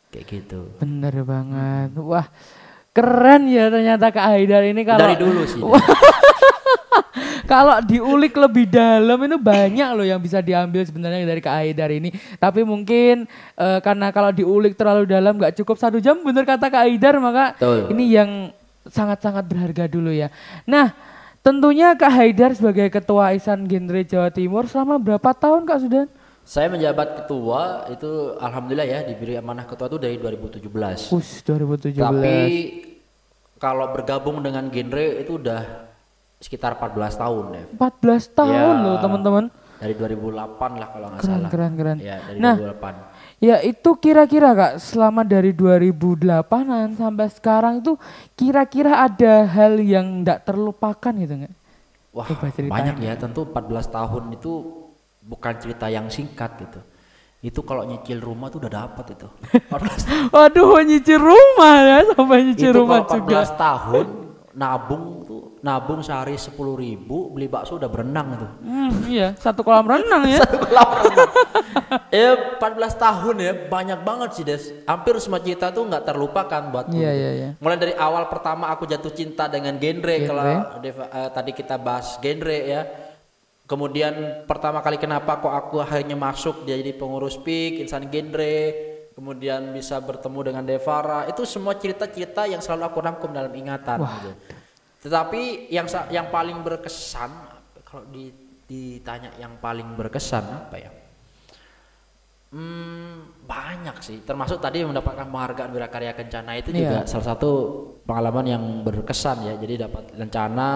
Kayak gitu. Bener banget. Wah, keren ya ternyata Kak Haidar ini kalau dari dulu sih. Kalau diulik lebih dalam itu banyak loh yang bisa diambil sebenarnya dari Kak Haidar ini. Tapi mungkin karena kalau diulik terlalu dalam gak cukup 1 jam, bener kata Kak Haidar, maka ini yang sangat-sangat berharga dulu ya. Nah tentunya Kak Haidar sebagai Ketua Ihsan Genre Jawa Timur selama berapa tahun Kak Sudan? Saya menjabat ketua itu alhamdulillah ya, diberi amanah ketua itu dari 2017. 2017. Tapi kalau bergabung dengan genre itu udah sekitar 14 tahun ya. 14 tahun loh teman-teman. Dari 2008 lah kalau nggak salah. Keren. Ya, dari 2008. Ya itu kira-kira Kak, selama dari 2008an sampai sekarang itu kira-kira ada hal yang tidak terlupakan gitu nggak? Wah banyak ya, tentu 14 tahun itu bukan cerita yang singkat gitu. Itu kalau nyicil rumah tuh udah dapat itu. Waduh nyicil rumah ya, sampai nyicil rumah juga. 14 juga. tahun nabung sehari 10.000, beli bakso udah berenang itu. Iya, 1 kolam renang ya. 1 kolam renang. 14 tahun ya, banyak banget sih Des. Hampir semua cerita tuh nggak terlupakan buatku. Iya. Mulai dari awal pertama aku jatuh cinta dengan genre. Kalau tadi kita bahas genre ya. Kemudian pertama kali kenapa kok aku akhirnya masuk jadi pengurus PIK, Ihsan Genre, kemudian bisa bertemu dengan Devara, itu semua cerita-cerita yang selalu aku rangkum dalam ingatan gitu. Tetapi yang paling berkesan, kalau ditanya yang paling berkesan apa ya? Banyak sih, termasuk tadi mendapatkan penghargaan Wirakarya Kencana itu juga salah satu pengalaman yang berkesan ya. Jadi dapat lencana,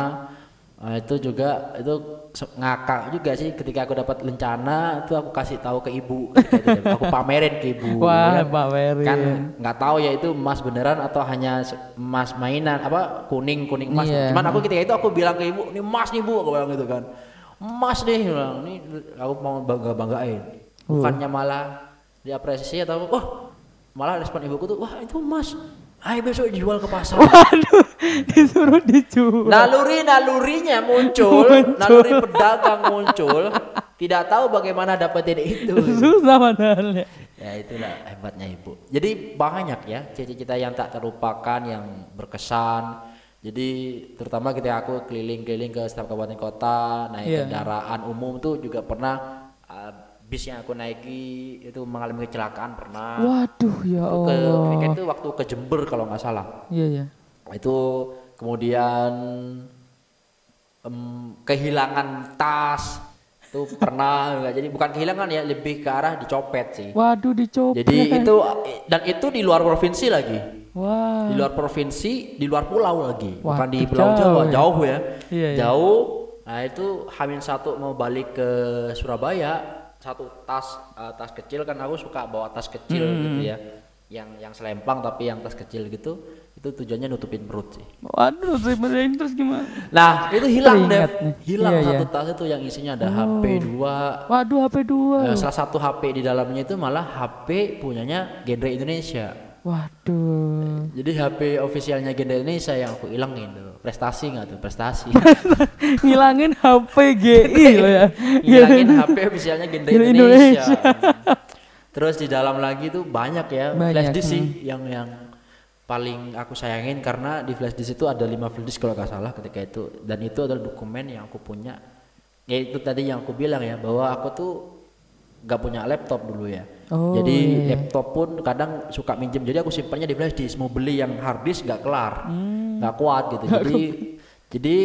itu juga itu ngakak juga sih ketika aku dapat lencana, itu aku kasih tahu ke ibu, aku pamerin ke ibu. Wah, pamerin. Kan nggak tahu ya itu emas beneran atau hanya emas mainan, apa kuning emas. Cuman aku ketika itu aku bilang ke ibu, ini emas nih Bu, aku bilang gitu kan. Emas deh, bilang, ini aku mau banggain. Bukannya malah diapresiasi atau malah respon ibuku tuh, wah itu emas. ayo besok dijual ke pasar. Waduh, disuruh dijual. Nalurinya muncul, naluri pedagang muncul, tidak tahu bagaimana dapetin itu. Susah padahal ya. Ya itulah hebatnya ibu. Jadi banyak ya cita-cita yang tak terlupakan, yang berkesan. Jadi terutama ketika aku keliling-keliling ke setiap kabupaten kota, naik kendaraan umum tuh juga pernah, bis yang aku naiki itu mengalami kecelakaan pernah. Waduh ya Allah. Itu waktu ke Jember kalau nggak salah. Iya ya. Itu kemudian kehilangan tas itu pernah enggak, jadi bukan kehilangan ya, lebih ke arah dicopet sih. Waduh, dicopet. Jadi itu, dan itu di luar provinsi lagi. Wah. Di luar provinsi, di luar pulau lagi. Wah, bukan di Pulau Jawa, jauh ya. Iya, jauh. Nah itu H-1 mau balik ke Surabaya, satu tas kecil, kan aku suka bawa tas kecil gitu ya. Yang selempang tapi yang tas kecil gitu, itu tujuannya nutupin perut sih. Waduh, saya bedain terus gimana? Nah itu hilang deh, hilang iya, satu tas itu yang isinya ada HP 2. Waduh, HP 2. Salah satu HP di dalamnya itu malah HP punyanya genre Indonesia. Waduh. Jadi HP ofisialnya genre Indonesia yang aku hilangin tuh. Prestasi nggak tuh? Prestasi. Ngilangin HP GI loh ya. Ngilangin HP ofisialnya genre Indonesia. Terus di dalam lagi tuh banyak ya, flash disk sih yang paling aku sayangin, karena di flash disk itu ada 5 flash disk kalau nggak salah ketika itu, dan itu adalah dokumen yang aku punya. Ya itu tadi yang aku bilang ya, bahwa aku tuh nggak punya laptop dulu ya. Jadi laptop pun kadang suka minjem, jadi aku simpannya di flash disk. Mau beli yang hard disk nggak kelar, nggak kuat gitu. Jadi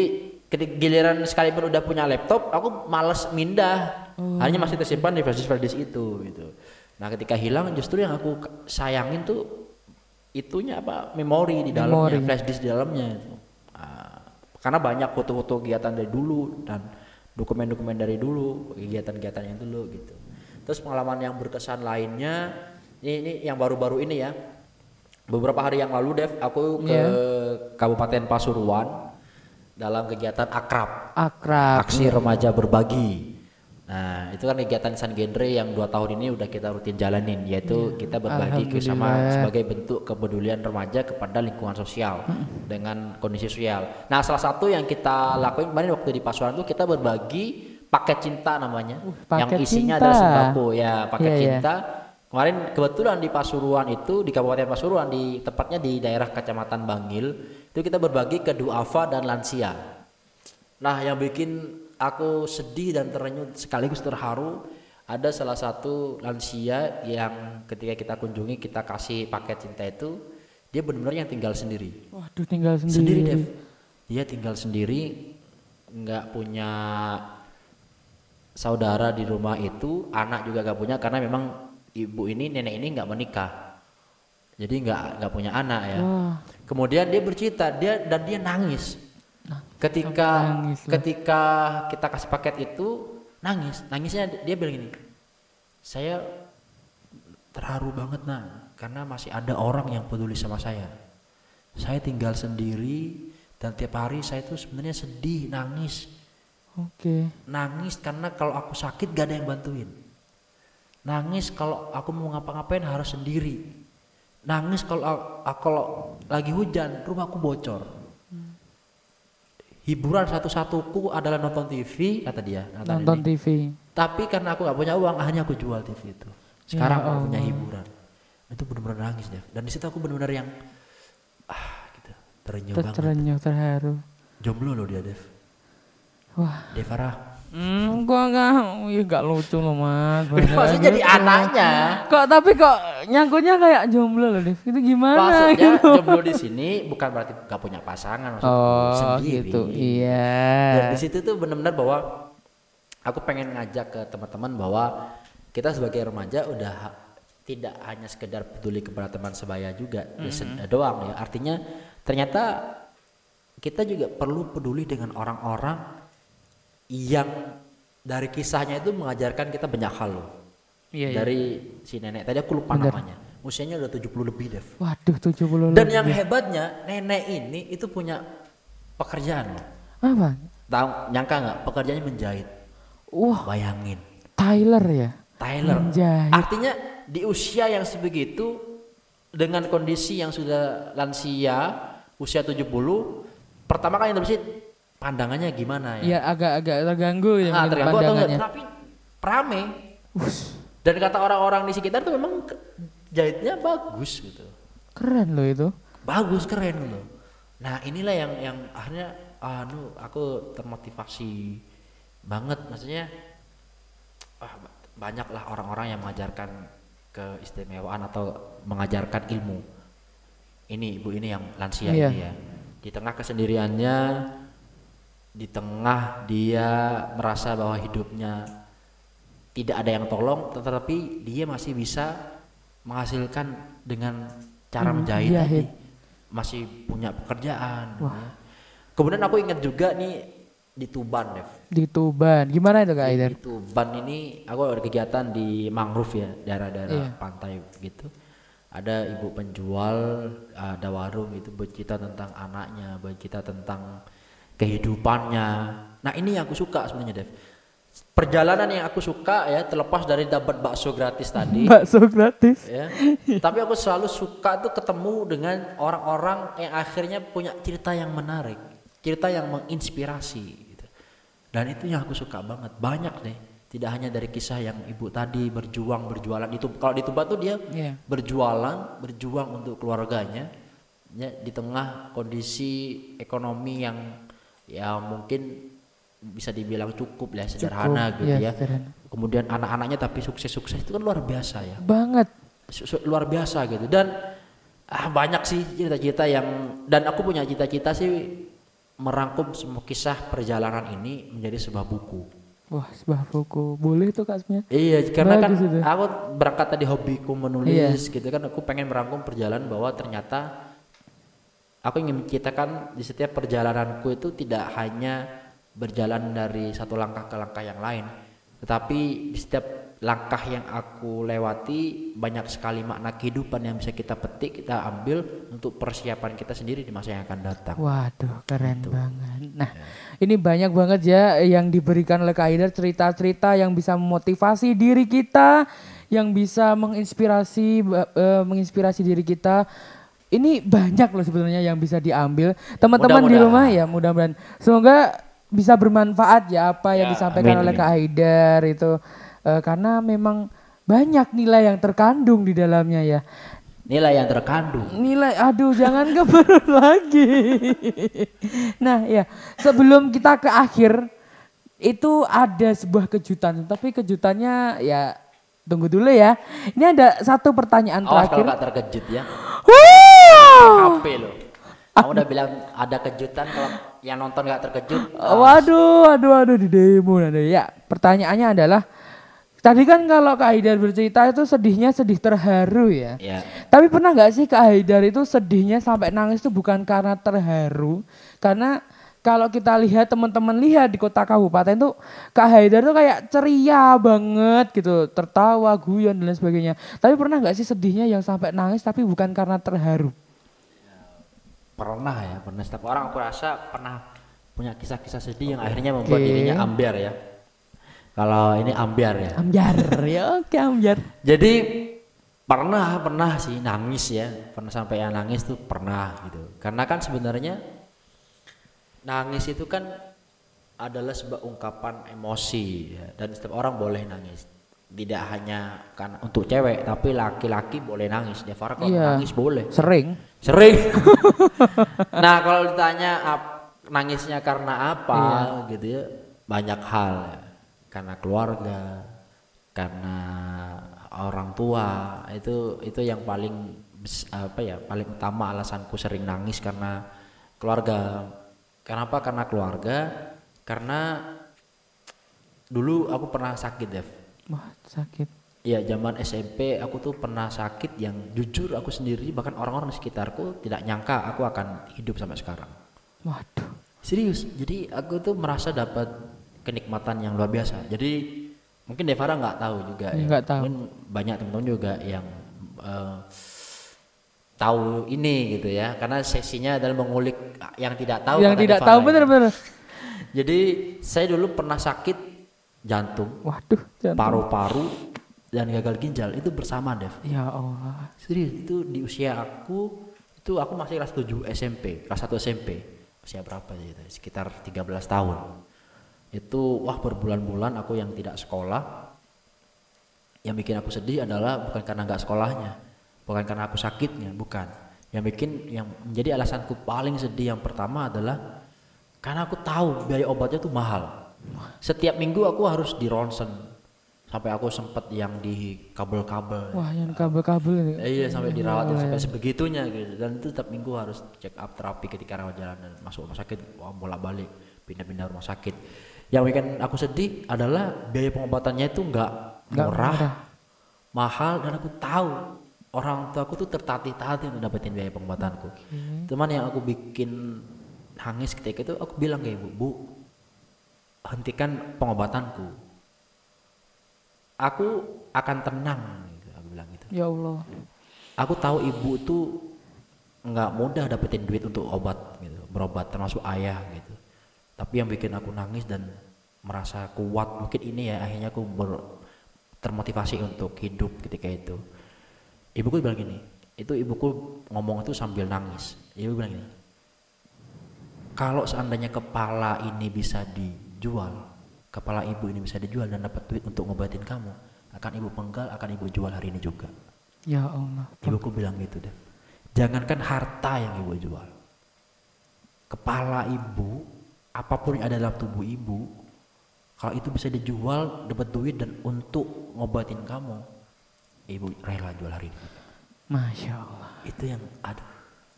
ketika giliran sekalipun udah punya laptop, aku males mindah. Hanya masih tersimpan di flash disk itu gitu. Nah ketika hilang, justru yang aku sayangin tuh itunya apa, memori di dalamnya, flash disk di dalamnya itu. Karena banyak foto-foto kegiatan dari dulu dan dokumen-dokumen dari dulu, kegiatan-kegiatan yang dulu gitu. Terus pengalaman yang berkesan lainnya, ini yang baru-baru ini ya, beberapa hari yang lalu Dev, aku ke Kabupaten Pasuruan dalam kegiatan Akrab, aksi remaja berbagi. Nah itu kan kegiatan San Genre yang 2 tahun ini udah kita rutin jalanin, yaitu kita berbagi bersama sebagai bentuk kepedulian remaja kepada lingkungan sosial dengan kondisi sosial. Nah salah satu yang kita lakuin kemarin waktu di Pasuruan itu, kita berbagi paket cinta namanya, yang isinya adalah sembako ya, paket cinta. Kemarin kebetulan di Pasuruan itu, di Kabupaten Pasuruan, di tepatnya di daerah Kecamatan Bangil, itu kita berbagi ke duafa dan lansia. Nah yang bikin aku sedih dan terenyuh sekaligus terharu, ada salah satu lansia yang ketika kita kunjungi, kita kasih paket cinta itu, dia benar-benar yang tinggal sendiri. Waduh, tinggal sendiri. Sendiri Dev. Dia tinggal sendiri, nggak punya saudara di rumah itu, anak juga nggak punya, karena memang ibu ini, nenek ini nggak menikah, jadi nggak punya anak ya. Kemudian dia bercerita, dia nangis. Ketika kita kasih paket itu, nangisnya dia bilang gini, saya terharu banget karena masih ada orang yang peduli sama saya. Saya tinggal sendiri dan tiap hari saya tuh sebenarnya sedih, nangis. Nangis karena kalau aku sakit gak ada yang bantuin. Nangis kalau aku mau ngapa-ngapain harus sendiri. Nangis kalau lagi hujan rumahku bocor. Hiburan satu-satuku adalah nonton TV, kata dia. Nonton TV. Tapi karena aku gak punya uang, akhirnya aku jual TV itu. Sekarang aku punya hiburan. Itu benar-benar nangis Dev. Dan di situ aku benar-benar yang gitu, terenyuh banget. Terenyuh, terharu. Jomblo loh dia Dev. Wah. Devara. Gua gak lucu loh Mas. Maksudnya jadi anaknya. Tapi nyangkutnya kayak jomblo loh Dev. Itu gimana? Maksudnya jomblo di sini bukan berarti gak punya pasangan, maksudnya sendiri. Gitu. Iya. Dan di situ tuh benar-benar bahwa aku pengen ngajak ke teman-teman bahwa kita sebagai remaja udah tidak hanya sekedar peduli kepada teman sebaya juga doang ya. Artinya ternyata kita juga perlu peduli dengan orang-orang yang dari kisahnya itu mengajarkan kita banyak hal loh. Dari si nenek tadi aku lupa namanya. Usianya udah 70 lebih Dev. Waduh, 70 lebih. Dan yang hebatnya nenek ini itu punya pekerjaan loh. Apa? Tahu, nyangka nggak pekerjaannya menjahit? Wah, bayangin. Tailor ya? Tailor. Menjahit. Artinya di usia yang sebegitu dengan kondisi yang sudah lansia usia 70, pertama kali intervensi pandangannya gimana ya? Iya, agak terganggu ya mungkin terganggu atau enggak, pandangannya. tapi rame. Dan kata orang-orang di sekitar tuh memang jahitnya bagus gitu. Keren loh itu. Bagus, keren loh. Nah, inilah yang akhirnya aku termotivasi banget, maksudnya banyaklah orang-orang yang mengajarkan keistimewaan atau mengajarkan ilmu. Ini ibu ini yang lansia Iya. ini ya. Di tengah kesendiriannya, di tengah dia merasa bahwa hidupnya tidak ada yang tolong, tetapi dia masih bisa menghasilkan dengan cara menjahit tadi. Masih punya pekerjaan. Ya. Kemudian aku ingat juga nih di Tuban, Dev. Di Tuban, gimana itu Kak Haidar? Di Tuban ini aku ada kegiatan di mangrove ya, daerah-daerah pantai gitu. Ada ibu penjual, ada warung itu bercerita tentang anaknya, bercerita tentang kehidupannya. Nah ini yang aku suka sebenarnya, Dev. Perjalanan yang aku suka ya, terlepas dari dapat bakso gratis tadi. Bakso gratis. Ya, tapi aku selalu suka tuh ketemu dengan orang-orang yang akhirnya punya cerita yang menarik, cerita yang menginspirasi. Gitu. Dan itu yang aku suka banget. Banyak deh. Tidak hanya dari kisah yang ibu tadi berjualan itu. Kalau di Tuban tuh dia berjuang untuk keluarganya, ya, di tengah kondisi ekonomi yang ya mungkin bisa dibilang cukup lah, sederhana gitu ya. Sederhana. Kemudian anak-anaknya tapi sukses-sukses itu kan luar biasa ya. Banget. Luar biasa gitu. Dan banyak sih cerita-cerita yang, dan aku punya cita-cita sih merangkum semua kisah perjalanan ini menjadi sebuah buku. Wah, sebuah buku. Boleh tuh Kak sebenarnya. Iya, karena kan itu. aku berangkat tadi hobiku menulis gitu kan, aku pengen merangkum perjalanan bahwa ternyata aku ingin menceritakan di setiap perjalananku itu tidak hanya berjalan dari satu langkah ke langkah yang lain, tetapi di setiap langkah yang aku lewati banyak sekali makna kehidupan yang bisa kita petik, kita ambil untuk persiapan kita sendiri di masa yang akan datang. Waduh, keren banget. Nah, ini banyak banget ya yang diberikan oleh Kak Haidar, cerita-cerita yang bisa memotivasi diri kita, yang bisa menginspirasi diri kita. Ini banyak loh sebenarnya yang bisa diambil. Teman-teman di rumah ya, mudah-mudahan semoga bisa bermanfaat ya apa yang disampaikan oleh Kak Haidar itu. Karena memang banyak nilai yang terkandung di dalamnya ya. Nilai yang terkandung. Nilai, aduh jangan keberut lagi. Nah ya, sebelum kita ke akhir, itu ada sebuah kejutan. Tapi kejutannya ya tunggu dulu ya. Ini ada satu pertanyaan terakhir. Kalau gak terkejut ya. HP loh. Kamu udah bilang ada kejutan, kalau yang nonton gak terkejut. Waduh di demo nanti. Ya, pertanyaannya adalah tadi kan kalau Kak Haidar bercerita itu sedihnya sedih terharu ya. Tapi pernah nggak sih Kak Haidar itu sedihnya sampai nangis itu bukan karena terharu, karena kalau kita lihat teman-teman lihat di kota kabupaten tuh Kak Haidar tuh kayak ceria banget gitu, tertawa, guyon dan lain sebagainya. Tapi pernah nggak sih sedihnya yang sampai nangis tapi bukan karena terharu? Pernah ya, pernah. Setiap orang aku rasa pernah punya kisah-kisah sedih yang akhirnya membuat dirinya ambiar ya. Kalau ini ambiar ya. Ambiar ya, oke ambiar. Jadi pernah sih nangis ya, pernah sampai yang nangis tuh pernah gitu. Karena kan sebenarnya nangis itu kan adalah sebuah ungkapan emosi ya, dan setiap orang boleh nangis. Tidak hanya kan untuk cewek, tapi laki-laki boleh nangis. Devara kalau nangis boleh. Sering. Nah kalau ditanya nangisnya karena apa gitu ya, banyak hal ya. Karena keluarga, karena orang tua, itu yang paling paling utama alasanku sering nangis karena keluarga. Kenapa? Karena keluarga, karena dulu aku pernah sakit, Dev. Wah, sakit. Iya, zaman SMP aku tuh pernah sakit yang jujur aku sendiri bahkan orang-orang di sekitarku tidak nyangka aku akan hidup sampai sekarang. Waduh. Serius. Jadi aku tuh merasa dapat kenikmatan yang luar biasa. Jadi mungkin Devara nggak tahu juga ya. Nggak tahu. Mungkin banyak teman-teman juga yang tahu ini gitu ya. Karena sesinya adalah mengulik yang tidak tahu. Yang tidak tahu benar-benar. Jadi saya dulu pernah sakit jantung, waduh, jantung. paru-paru, dan gagal ginjal itu bersama, Dev. Ya Allah. Serius, itu di usia aku masih kelas 7 SMP, kelas 1 SMP. Usia berapa ya itu? Sekitar 13 tahun. Itu berbulan-bulan aku yang tidak sekolah. Yang bikin aku sedih adalah bukan karena nggak sekolahnya, bukan karena aku sakitnya, bukan. Yang menjadi alasanku paling sedih yang pertama adalah karena aku tahu biaya obatnya tuh mahal. Setiap minggu aku harus di ronsen, sampai aku sempet yang di kabel-kabel. Wah, yang kabel-kabel. Iya, sampai dirawat sampai sebegitunya gitu. Dan itu setiap minggu harus check up terapi ketika rawat jalan dan masuk rumah sakit, bolak-balik pindah-pindah rumah sakit. Yang bikin aku sedih adalah biaya pengobatannya itu nggak murah, mahal, dan aku tahu orang tua aku tuh tertatih-tatih untuk dapetin biaya pengobatanku. Cuman yang aku bikin nangis ketika itu, aku bilang ke ibu, Bu, hentikan pengobatanku. Aku akan tenang, gitu. Aku bilang gitu. Ya Allah. Aku tahu ibu tuh nggak mudah dapetin duit untuk berobat, termasuk ayah gitu. Tapi yang bikin aku nangis dan merasa kuat, mungkin ini ya akhirnya aku termotivasi untuk hidup ketika itu. Ibuku bilang gini, itu ibuku ngomong itu sambil nangis. Ibu bilang gini, kalau seandainya kepala ini bisa dijual, kepala ibu ini bisa dijual dan dapat duit untuk ngobatin kamu, akan ibu penggal, akan ibu jual hari ini juga. Ya Allah. Ibuku bilang gitu deh. Jangankan harta yang ibu jual, kepala ibu, apapun yang ada dalam tubuh ibu, kalau itu bisa dijual, dapat duit dan untuk ngobatin kamu, ibu rela jual hari ini. Masya Allah. Itu yang ada,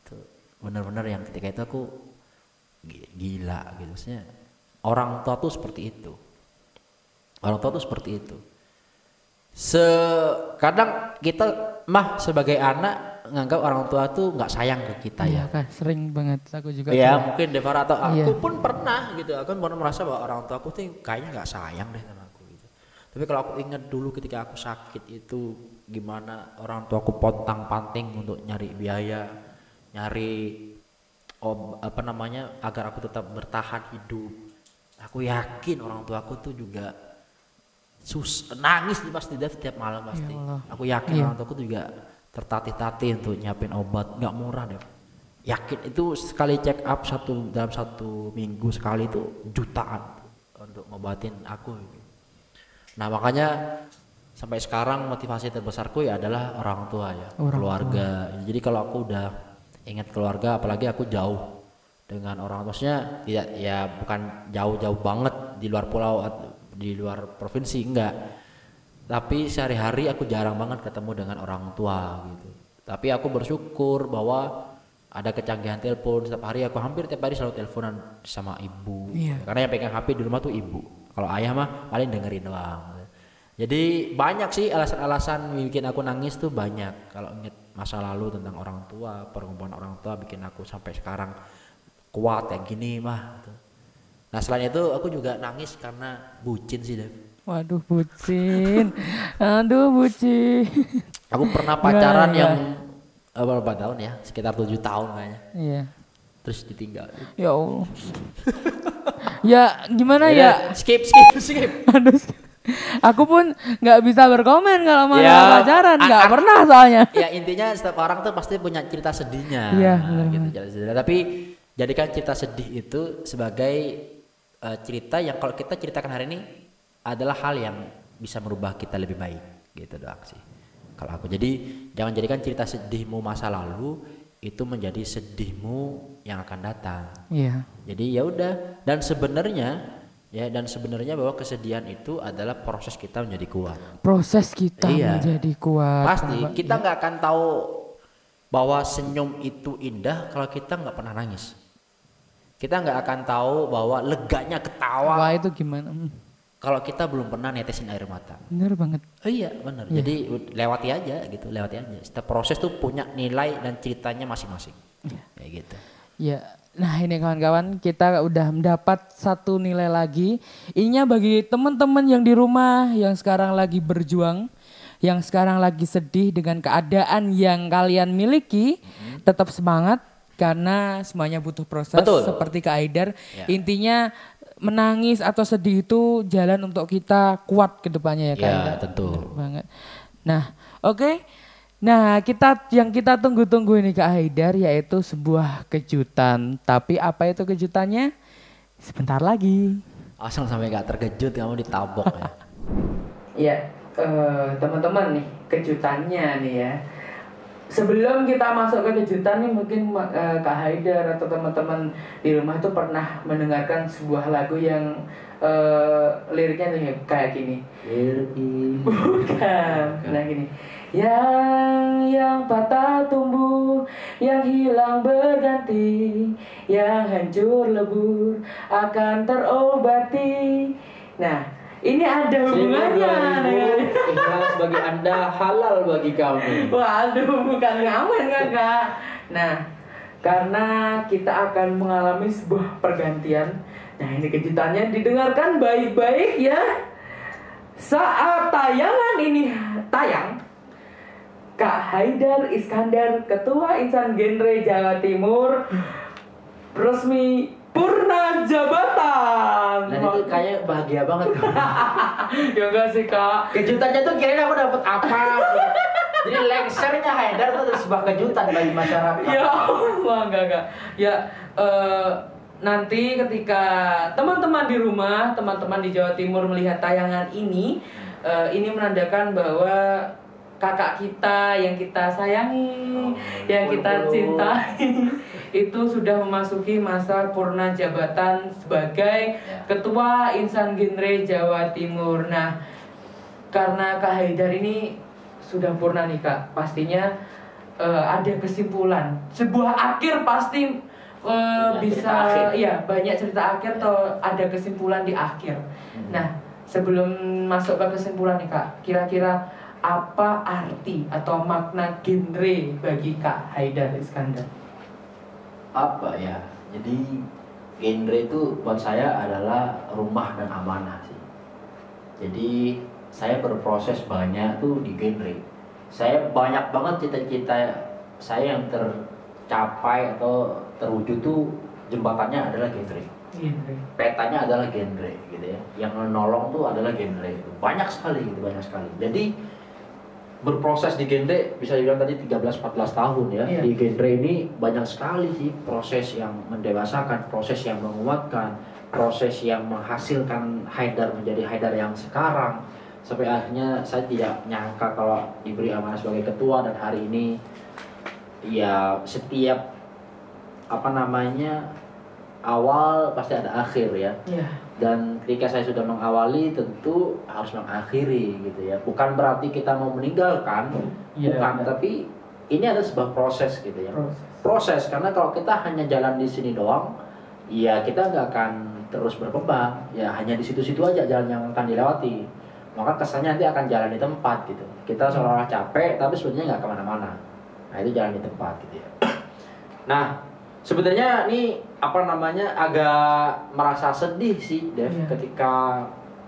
itu benar-benar yang ketika itu aku gila gitu. Maksudnya orang tua tuh seperti itu. Orang tua tuh seperti itu. Kadang kita sebagai anak nganggap orang tua tuh nggak sayang ke kita ya. Kan, sering banget aku juga. Ya mungkin Devara atau aku pun pernah gitu. Aku pernah merasa bahwa orang tua aku tuh kayaknya nggak sayang deh sama aku gitu. Tapi kalau aku ingat dulu ketika aku sakit itu gimana orang tua aku pontang-panting untuk nyari biaya, nyari agar aku tetap bertahan hidup. Aku yakin orang tua aku tuh juga nangis pasti setiap malam pasti. Ya, aku yakin orang tua aku tuh juga tertatih-tatih untuk nyiapin obat, nggak murah deh. Yakin itu sekali check up dalam satu minggu sekali itu jutaan untuk ngobatin aku. Nah makanya sampai sekarang motivasi terbesarku ya adalah orang tua ya, keluarga. Jadi kalau aku udah ingat keluarga, apalagi aku jauh dengan orang tuanya, tidak ya bukan jauh-jauh banget di luar pulau, di luar provinsi, enggak. Tapi sehari-hari aku jarang banget ketemu dengan orang tua gitu. Tapi aku bersyukur bahwa ada kecanggihan telepon setiap hari. Aku hampir tiap hari selalu teleponan sama ibu. Karena yang pegang HP di rumah tuh ibu. Kalau ayah mah paling dengerin doang. Jadi banyak sih alasan-alasan bikin aku nangis tuh banyak. Kalau inget masa lalu tentang orang tua, perempuan orang tua bikin aku sampai sekarang kuat kayak gini mah. Nah selain itu aku juga nangis karena bucin sih Dev. Waduh bucin, aduh bucin. Aku pernah pacaran yang berapa tahun ya, sekitar 7 tahun kayaknya. Iya. Terus ditinggal. Ya Allah. Ya gimana ya? Skip. Aduh. Aku pun nggak bisa berkomen kalau masalah pacaran, nggak pernah soalnya. Ya intinya setiap orang tuh pasti punya cerita sedihnya. Iya. Gitu. Tapi jadikan cerita sedih itu sebagai cerita yang kalau kita ceritakan hari ini adalah hal yang bisa merubah kita lebih baik gitu doang sih kalau aku. Jadi jangan jadikan cerita sedihmu masa lalu itu menjadi sedihmu yang akan datang. Iya. Jadi ya udah, dan sebenarnya bahwa kesedihan itu adalah proses kita menjadi kuat. Proses kita menjadi kuat. Pasti kita nggak akan tahu bahwa senyum itu indah kalau kita nggak pernah nangis. Kita nggak akan tahu bahwa leganya ketawa. Wah itu gimana? Kalau kita belum pernah netesin air mata. Bener banget. Iya bener. Yeah. Jadi lewati aja. Setiap proses tuh punya nilai dan ceritanya masing-masing. Kayak gitu. Ya, nah ini kawan-kawan kita udah mendapat satu nilai lagi. Ininya bagi teman-teman yang di rumah yang sekarang lagi berjuang, yang sekarang lagi sedih dengan keadaan yang kalian miliki, tetap semangat karena semuanya butuh proses. Betul. Seperti Kak Aidar. Ya. Intinya menangis atau sedih itu jalan untuk kita kuat ke depannya ya Kak. Ya, tentu. Bener banget. Nah, oke. Nah, yang kita tunggu-tunggu ini Kak Haidar yaitu sebuah kejutan. Tapi apa itu kejutannya? Sebentar lagi. Langsung sampai gak terkejut kamu ditabok ya. Iya, teman-teman nih kejutannya nih ya. Sebelum kita masuk ke kejutan nih mungkin Kak Haidar atau teman-teman di rumah itu pernah mendengarkan sebuah lagu yang liriknya nih kayak gini. Bukan. Nah gini. Yang patah tumbuh, yang hilang berganti, yang hancur lebur akan terobati. Nah, ini ada hubungannya dengan ikhlas bagi Anda, halal bagi kami. waduh, bukan ngamen Kakak. Nah, karena kita akan mengalami sebuah pergantian. Nah, ini kejutannya didengarkan baik-baik ya. Saat tayangan ini tayang, Kak Haidar Iskandar, Ketua Insan Genre Jawa Timur, resmi purna jabatan. Dan itu kayaknya bahagia banget. Ya enggak sih Kak. Kejutannya tuh kirain aku dapat apa? Jadi lengsernya Haidar tuh sebuah kejutan bagi masyarakat. Ya Allah, enggak. Ya nanti ketika teman-teman di rumah, teman-teman di Jawa Timur melihat tayangan ini menandakan bahwa kakak kita yang kita sayangi, yang kita cintai itu sudah memasuki masa purna jabatan sebagai Ketua Insan Genre Jawa Timur. Nah, karena Kak Haidar ini sudah purna nih Kak, pastinya ada kesimpulan. Sebuah akhir pasti bisa, ya banyak cerita akhir atau ada kesimpulan di akhir. Nah, sebelum masuk ke kesimpulan nih Kak, kira-kira apa arti atau makna genre bagi Kak Haidar Iskandar? Apa ya? Jadi genre itu buat saya adalah rumah dan amanah sih. Jadi saya berproses banyak tuh di genre. Saya banyak banget cita-cita saya yang tercapai atau terwujud tuh jembatannya adalah genre. Petanya adalah genre gitu ya. Yang menolong tuh adalah genre itu. Banyak sekali gitu, banyak sekali. Jadi berproses di genre bisa dibilang tadi 13-14 tahun ya. Iya. Di genre ini banyak sekali sih proses yang mendewasakan, proses yang menguatkan, proses yang menghasilkan Haidar menjadi Haidar yang sekarang. Sampai akhirnya saya tidak nyangka kalau diberi amanah sebagai ketua, dan hari ini ya setiap awal pasti ada akhir ya. Iya. Dan ketika saya sudah mengawali tentu harus mengakhiri gitu ya. Bukan berarti kita mau meninggalkan, bukan, tapi ini adalah sebuah proses gitu ya. Proses karena kalau kita hanya jalan di sini doang, ya kita nggak akan terus berkembang. Ya hanya di situ-situ aja jalan yang akan dilewati. Maka kesannya nanti akan jalan di tempat gitu. Kita seolah-olah capek tapi sebenarnya nggak kemana-mana. Nah itu jalan di tempat gitu ya. Nah sebenarnya ini agak merasa sedih sih Dev ketika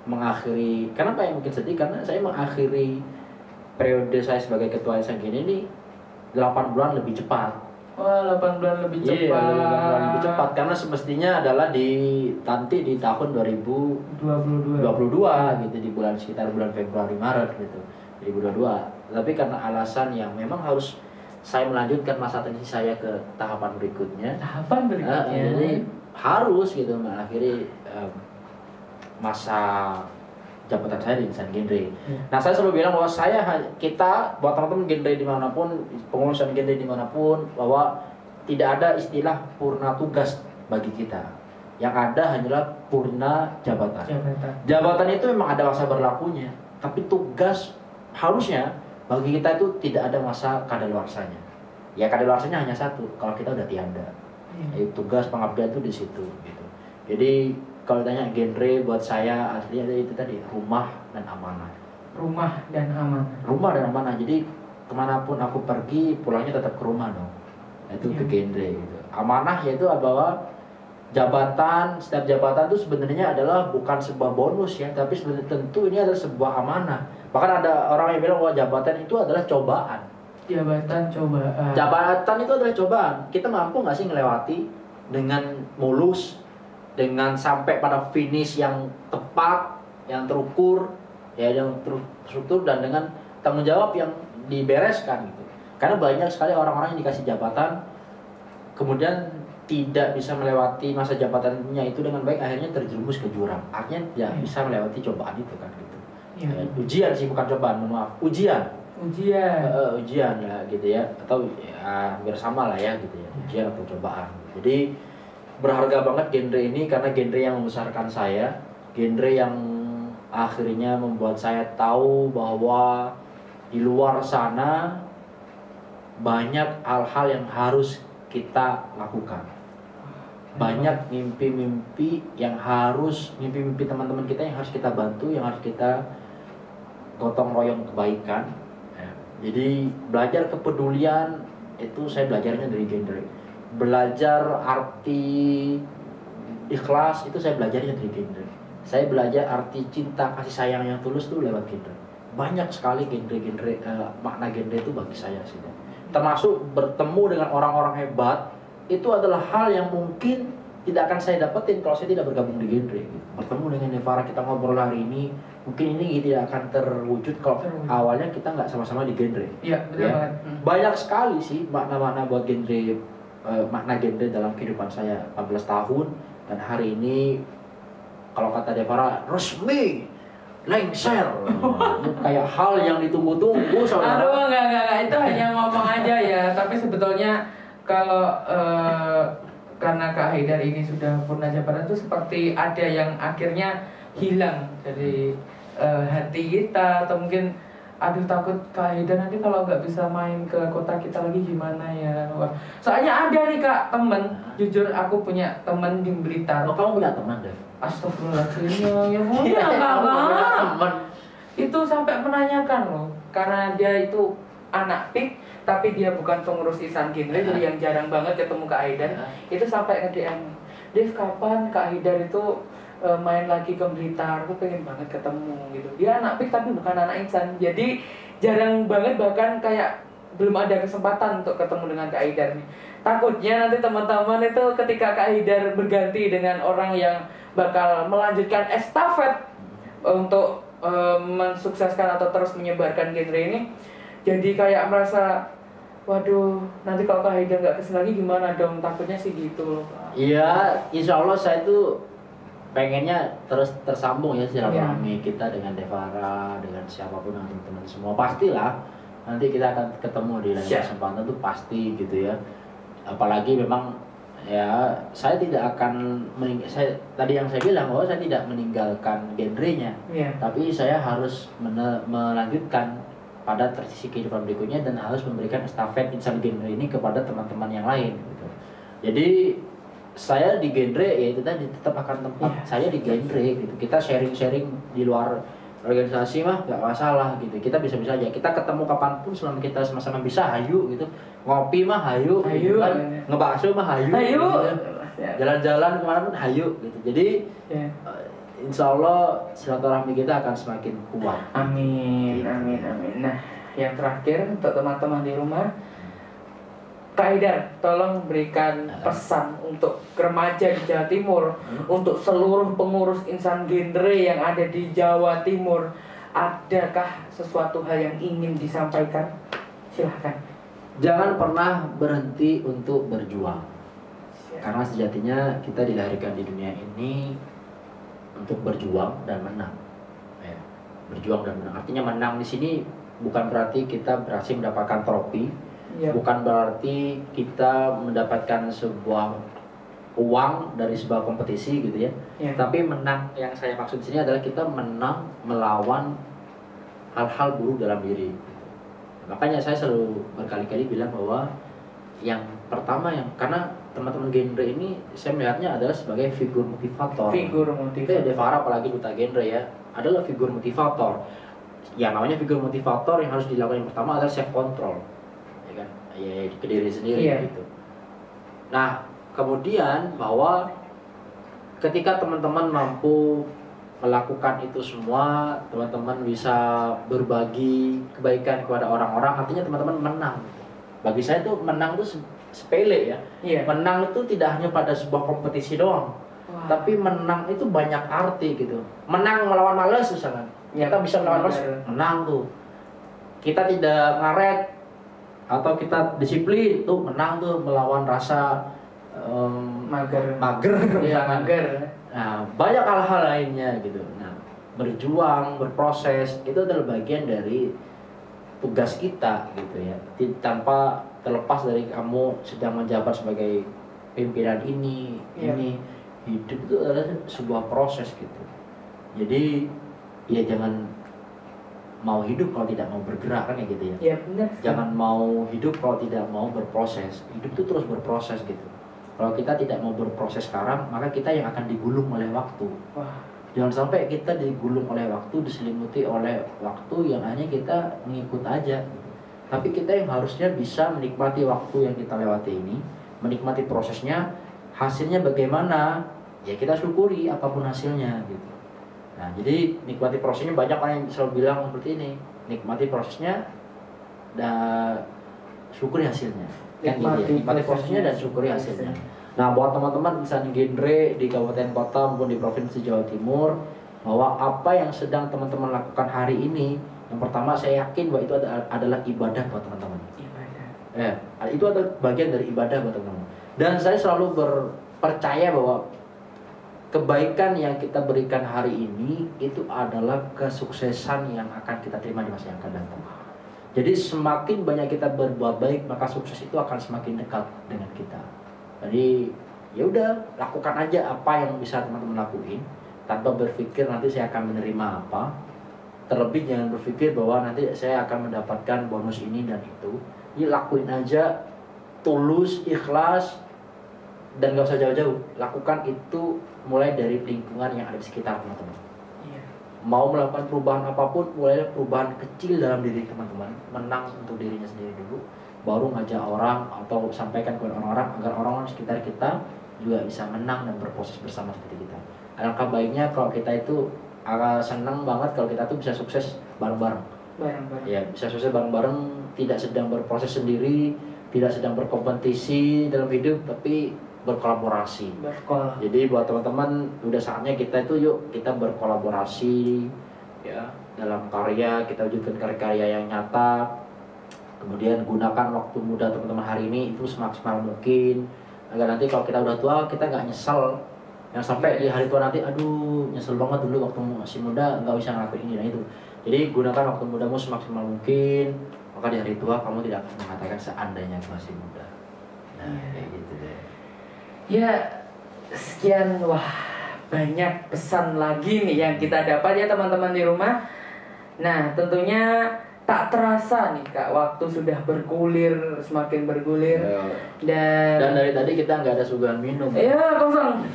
mengakhiri. Kenapa yang mungkin sedih? Karena saya mengakhiri periode saya sebagai ketua Insan ini 8 bulan lebih cepat. Wah, 8 bulan lebih cepat. Iya, 8 bulan lebih cepat karena semestinya adalah di tahun 2022 gitu, di sekitar bulan Februari Maret gitu 2022. Tapi karena alasan yang memang harus saya melanjutkan masa transisi saya ke tahapan berikutnya. Jadi harus gitu mengakhiri masa jabatan saya di Insan Genre. Nah saya selalu bilang bahwa kita buat teman-teman genre dimanapun, pengurusan genre dimanapun, bahwa tidak ada istilah purna tugas bagi kita. Yang ada hanyalah purna jabatan. Jabatan itu memang ada masa berlakunya, tapi tugas harusnya bagi kita itu tidak ada masa kadaluarsanya. Ya kadaluarsanya hanya satu, kalau kita udah tiada. Tugas pengabdian itu di situ gitu. Jadi kalau ditanya genre buat saya asli ada itu tadi, rumah dan amanah. Rumah dan amanah. Rumah dan amanah. Jadi kemanapun aku pergi pulangnya tetap ke rumah dong. Itu ke genre gitu. Amanah yaitu bahwa setiap jabatan itu sebenarnya adalah bukan sebuah bonus ya, tapi sebenarnya tentu ini adalah sebuah amanah. Bahkan ada orang yang bilang bahwa jabatan itu adalah cobaan. Jabatan itu adalah cobaan. Kita mampu nggak sih ngelewati dengan mulus, dengan sampai pada finish yang tepat, yang terukur, ya yang terstruktur dan dengan tanggung jawab yang dibereskan gitu. Karena banyak sekali orang-orang yang dikasih jabatan kemudian tidak bisa melewati masa jabatannya itu dengan baik, akhirnya terjerumus ke jurang. Artinya tidak bisa melewati cobaan itu kan gitu. Ujian sih, bukan cobaan, mohon maaf. Ujian ya gitu ya, atau ya hampir sama lah ya gitu ya, ujian atau cobaan. Jadi berharga banget genre ini karena genre yang membesarkan saya, genre yang akhirnya membuat saya tahu bahwa di luar sana banyak hal-hal yang harus kita lakukan. Banyak mimpi-mimpi yang harus, mimpi-mimpi teman-teman kita yang harus kita bantu, yang harus kita gotong royong kebaikan. Jadi belajar kepedulian itu saya belajarnya dari genre. Belajar arti ikhlas itu saya belajarnya dari genre. Saya belajar arti cinta kasih sayang yang tulus itu lewat genre. Banyak sekali genre-genre makna genre itu bagi saya sih. Termasuk bertemu dengan orang-orang hebat itu adalah hal yang mungkin tidak akan saya dapetin kalau saya tidak bergabung di genre. Bertemu dengan Devara, kita ngobrol hari ini, mungkin ini tidak akan terwujud kalau awalnya kita nggak sama-sama di genre. Iya, betul banget. Banyak sekali sih makna-makna buat genre, makna genre dalam kehidupan saya 14 tahun dan hari ini kalau kata Devara resmi lengser. Kayak hal yang ditunggu-tunggu saudara. Aduh, enggak, itu hanya ngomong aja ya. Tapi sebetulnya kalau karena Kak Haidar ini sudah purna jabatan itu seperti ada yang akhirnya hilang dari hati kita, atau mungkin aduh takut Kak Haidar nanti kalau nggak bisa main ke kota kita lagi gimana ya. Wah, soalnya ada nih Kak temen, jujur aku punya temen di Blitar. Oh, kamu punya teman deh? Astagfirullahaladzim, ya punya teman. Itu sampai menanyakan loh, karena dia itu anak PIK tapi dia bukan pengurus Ihsan Genre, jadi yang jarang banget ketemu Kak Haidar. Itu sampai nge-DM, Dev kapan Kak Haidar itu main lagi ke Blitar, aku pengen banget ketemu gitu. Dia anak PIK tapi bukan anak Ihsan, jadi jarang banget, bahkan kayak belum ada kesempatan untuk ketemu dengan Kak Haidar nih. Takutnya nanti teman-teman itu ketika Kak Haidar berganti dengan orang yang bakal melanjutkan estafet untuk mensukseskan atau terus menyebarkan genre ini, jadi kayak merasa waduh nanti kalau Kak Haidar nggak kesini lagi gimana dong, takutnya sih gitu loh. Iya, insya Allah saya tuh pengennya terus tersambung ya silaturahmi kita dengan Devara, dengan siapapun teman-teman semua, pastilah nanti kita akan ketemu di lain kesempatan tuh pasti gitu ya. Apalagi memang ya saya tidak akan tadi yang saya bilang bahwa saya tidak meninggalkan genrenya, tapi saya harus melanjutkan pada transisi kehidupan berikutnya dan harus memberikan estafet Ihsan Genre ini kepada teman-teman yang lain gitu. Jadi saya di genre ya itu tadi tetap akan tempat saya di genre gitu. Kita sharing-sharing di luar organisasi mah nggak masalah gitu. Kita bisa-bisa aja. Kita ketemu kapanpun selama kita sama-sama bisa, hayu gitu. Ngopi mah hayu gitu kan. Ngebakso mah hayu. Gitu. Jalan-jalan kemana pun hayu gitu. Jadi insya Allah silaturahmi kita akan semakin kuat. Amin, amin, amin. Nah, yang terakhir untuk teman-teman di rumah, Kak Haidar, tolong berikan pesan untuk remaja di Jawa Timur, untuk seluruh pengurus Ihsan Genre yang ada di Jawa Timur. Adakah sesuatu hal yang ingin disampaikan? Silahkan. Jangan pernah berhenti untuk berjuang. Karena sejatinya kita dilahirkan di dunia ini untuk berjuang dan menang. Ya, berjuang dan menang. Artinya menang di sini bukan berarti kita berhasil mendapatkan trofi. Bukan berarti kita mendapatkan sebuah uang dari sebuah kompetisi gitu ya. Tapi menang yang saya maksud di sini adalah kita menang melawan hal-hal buruk dalam diri. Makanya saya selalu berkali-kali bilang bahwa yang pertama karena teman-teman genre ini saya melihatnya adalah sebagai figur motivator. Figur motivator. Devara apalagi duta genre ya, adalah figur motivator. Yang namanya figur motivator yang harus dilakukan yang pertama adalah self control. Ya ke diri sendiri gitu. Nah, kemudian bahwa ketika teman-teman mampu melakukan itu semua, teman-teman bisa berbagi kebaikan kepada orang-orang, artinya teman-teman menang. Bagi saya tuh menang tuh sepele ya. Menang itu tidak hanya pada sebuah kompetisi doang, Wah. Tapi menang itu banyak arti gitu. Menang melawan males misalkan. Ya, Kita bisa melawan males, menang tuh. Kita tidak ngaret atau kita disiplin tuh menang tuh melawan rasa mager. Ya, mager. Nah, banyak hal-hal lainnya gitu. Nah, berjuang, berproses itu adalah bagian dari tugas kita gitu ya. Tanpa terlepas dari kamu sedang menjabat sebagai pimpinan ini, hidup itu adalah sebuah proses gitu. Jadi ya jangan mau hidup kalau tidak mau bergerak kan ya gitu ya. Iya benar. Jangan mau hidup kalau tidak mau berproses. Hidup itu terus berproses gitu. Kalau kita tidak mau berproses sekarang, maka kita yang akan digulung oleh waktu. Wah. Jangan sampai kita digulung oleh waktu, diselimuti oleh waktu yang hanya kita mengikut aja. Tapi kita yang harusnya bisa menikmati waktu yang kita lewati ini, menikmati prosesnya, hasilnya bagaimana, ya kita syukuri apapun hasilnya gitu. Nah, jadi nikmati prosesnya, banyak orang yang selalu bilang seperti ini, nikmati prosesnya dan syukuri hasilnya. Kan gitu ya, nikmati prosesnya dan syukuri hasilnya. Nah, buat teman-teman misalnya genre di kabupaten kota maupun di provinsi Jawa Timur, bahwa apa yang sedang teman-teman lakukan hari ini, yang pertama saya yakin bahwa itu adalah ibadah buat teman-teman. Ya, itu adalah bagian dari ibadah buat teman-teman. Dan saya selalu percaya bahwa kebaikan yang kita berikan hari ini itu adalah kesuksesan yang akan kita terima di masa yang akan datang. Jadi semakin banyak kita berbuat baik, maka sukses itu akan semakin dekat dengan kita. Jadi ya udah, lakukan aja apa yang bisa teman-teman lakuin tanpa berpikir nanti saya akan menerima apa. Terlebih jangan berpikir bahwa nanti saya akan mendapatkan bonus ini dan itu. Jadi lakuin aja, tulus, ikhlas, dan gak usah jauh-jauh. Lakukan itu mulai dari lingkungan yang ada di sekitar teman-teman. Mau melakukan perubahan apapun, mulai perubahan kecil dalam diri teman-teman. Menang untuk dirinya sendiri dulu, baru ngajak orang atau sampaikan kepada orang-orang agar orang-orang sekitar kita juga bisa menang dan berproses bersama seperti kita. Alangkah baiknya kalau kita itu senang banget kalau kita tuh bisa sukses bareng-bareng. Ya, bisa sukses bareng-bareng, tidak sedang berproses sendiri, tidak sedang berkompetisi dalam hidup, tapi berkolaborasi. Jadi buat teman-teman, udah saatnya kita itu yuk kita berkolaborasi ya dalam karya, kita wujudkan karya-karya yang nyata. Kemudian gunakan waktu muda teman-teman hari ini itu semaksimal mungkin, agar nanti kalau kita udah tua kita nggak nyesel. Yang sampai di hari tua nanti, aduh nyesel banget dulu waktu masih muda nggak bisa ngelakuin ini dan itu. Jadi gunakan waktu mudamu semaksimal mungkin, maka di hari tua kamu tidak akan mengatakan seandainya masih muda. Nah kayak gitu deh. Ya, sekian, wah banyak pesan lagi nih yang kita dapat ya teman-teman di rumah. Nah, tentunya tak terasa nih Kak, waktu sudah bergulir, semakin bergulir. Dan dari tadi kita nggak ada suguhan minum. Iya, kosong.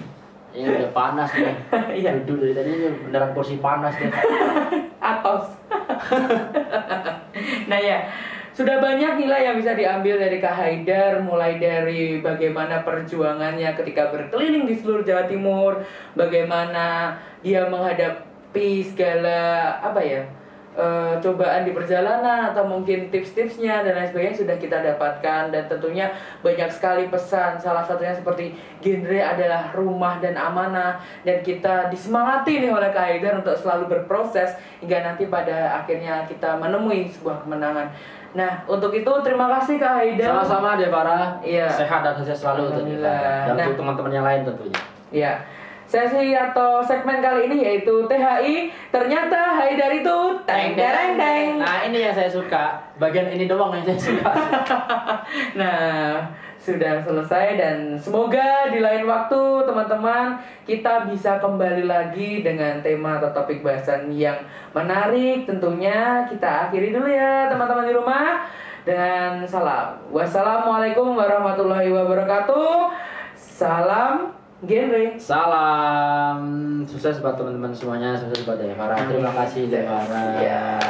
Ini udah panas nih. Iya. Duduk dari tadi ini beneran kursi panas deh. Atos. Nah ya, sudah banyak nilai yang bisa diambil dari Kak Haidar, mulai dari bagaimana perjuangannya ketika berkeliling di seluruh Jawa Timur, bagaimana dia menghadapi segala cobaan di perjalanan atau mungkin tips-tipsnya dan lain sebagainya sudah kita dapatkan. Dan tentunya banyak sekali pesan, salah satunya seperti genre adalah rumah dan amanah, dan kita disemangati nih oleh Kak Haidar untuk selalu berproses hingga nanti pada akhirnya kita menemui sebuah kemenangan. Nah, untuk itu terima kasih Kak Haidar. Sama-sama deh Farah. Iya. Sehat dan sukses selalu Alhamdulillah. dan untuk teman-teman yang lain tentunya. Iya. Sesi atau segmen kali ini yaitu THI. Ternyata Haidar itu teng tereng teng. Nah, ini yang saya suka. Bagian ini doang yang saya suka. Nah, sudah selesai dan semoga di lain waktu teman-teman kita bisa kembali lagi dengan tema atau topik bahasan yang menarik. Tentunya kita akhiri dulu ya teman-teman di rumah dengan salam. Wassalamualaikum warahmatullahi wabarakatuh. Salam genre. Salam sukses buat teman-teman semuanya, sukses buat Devara. Terima kasih Devara. Ya.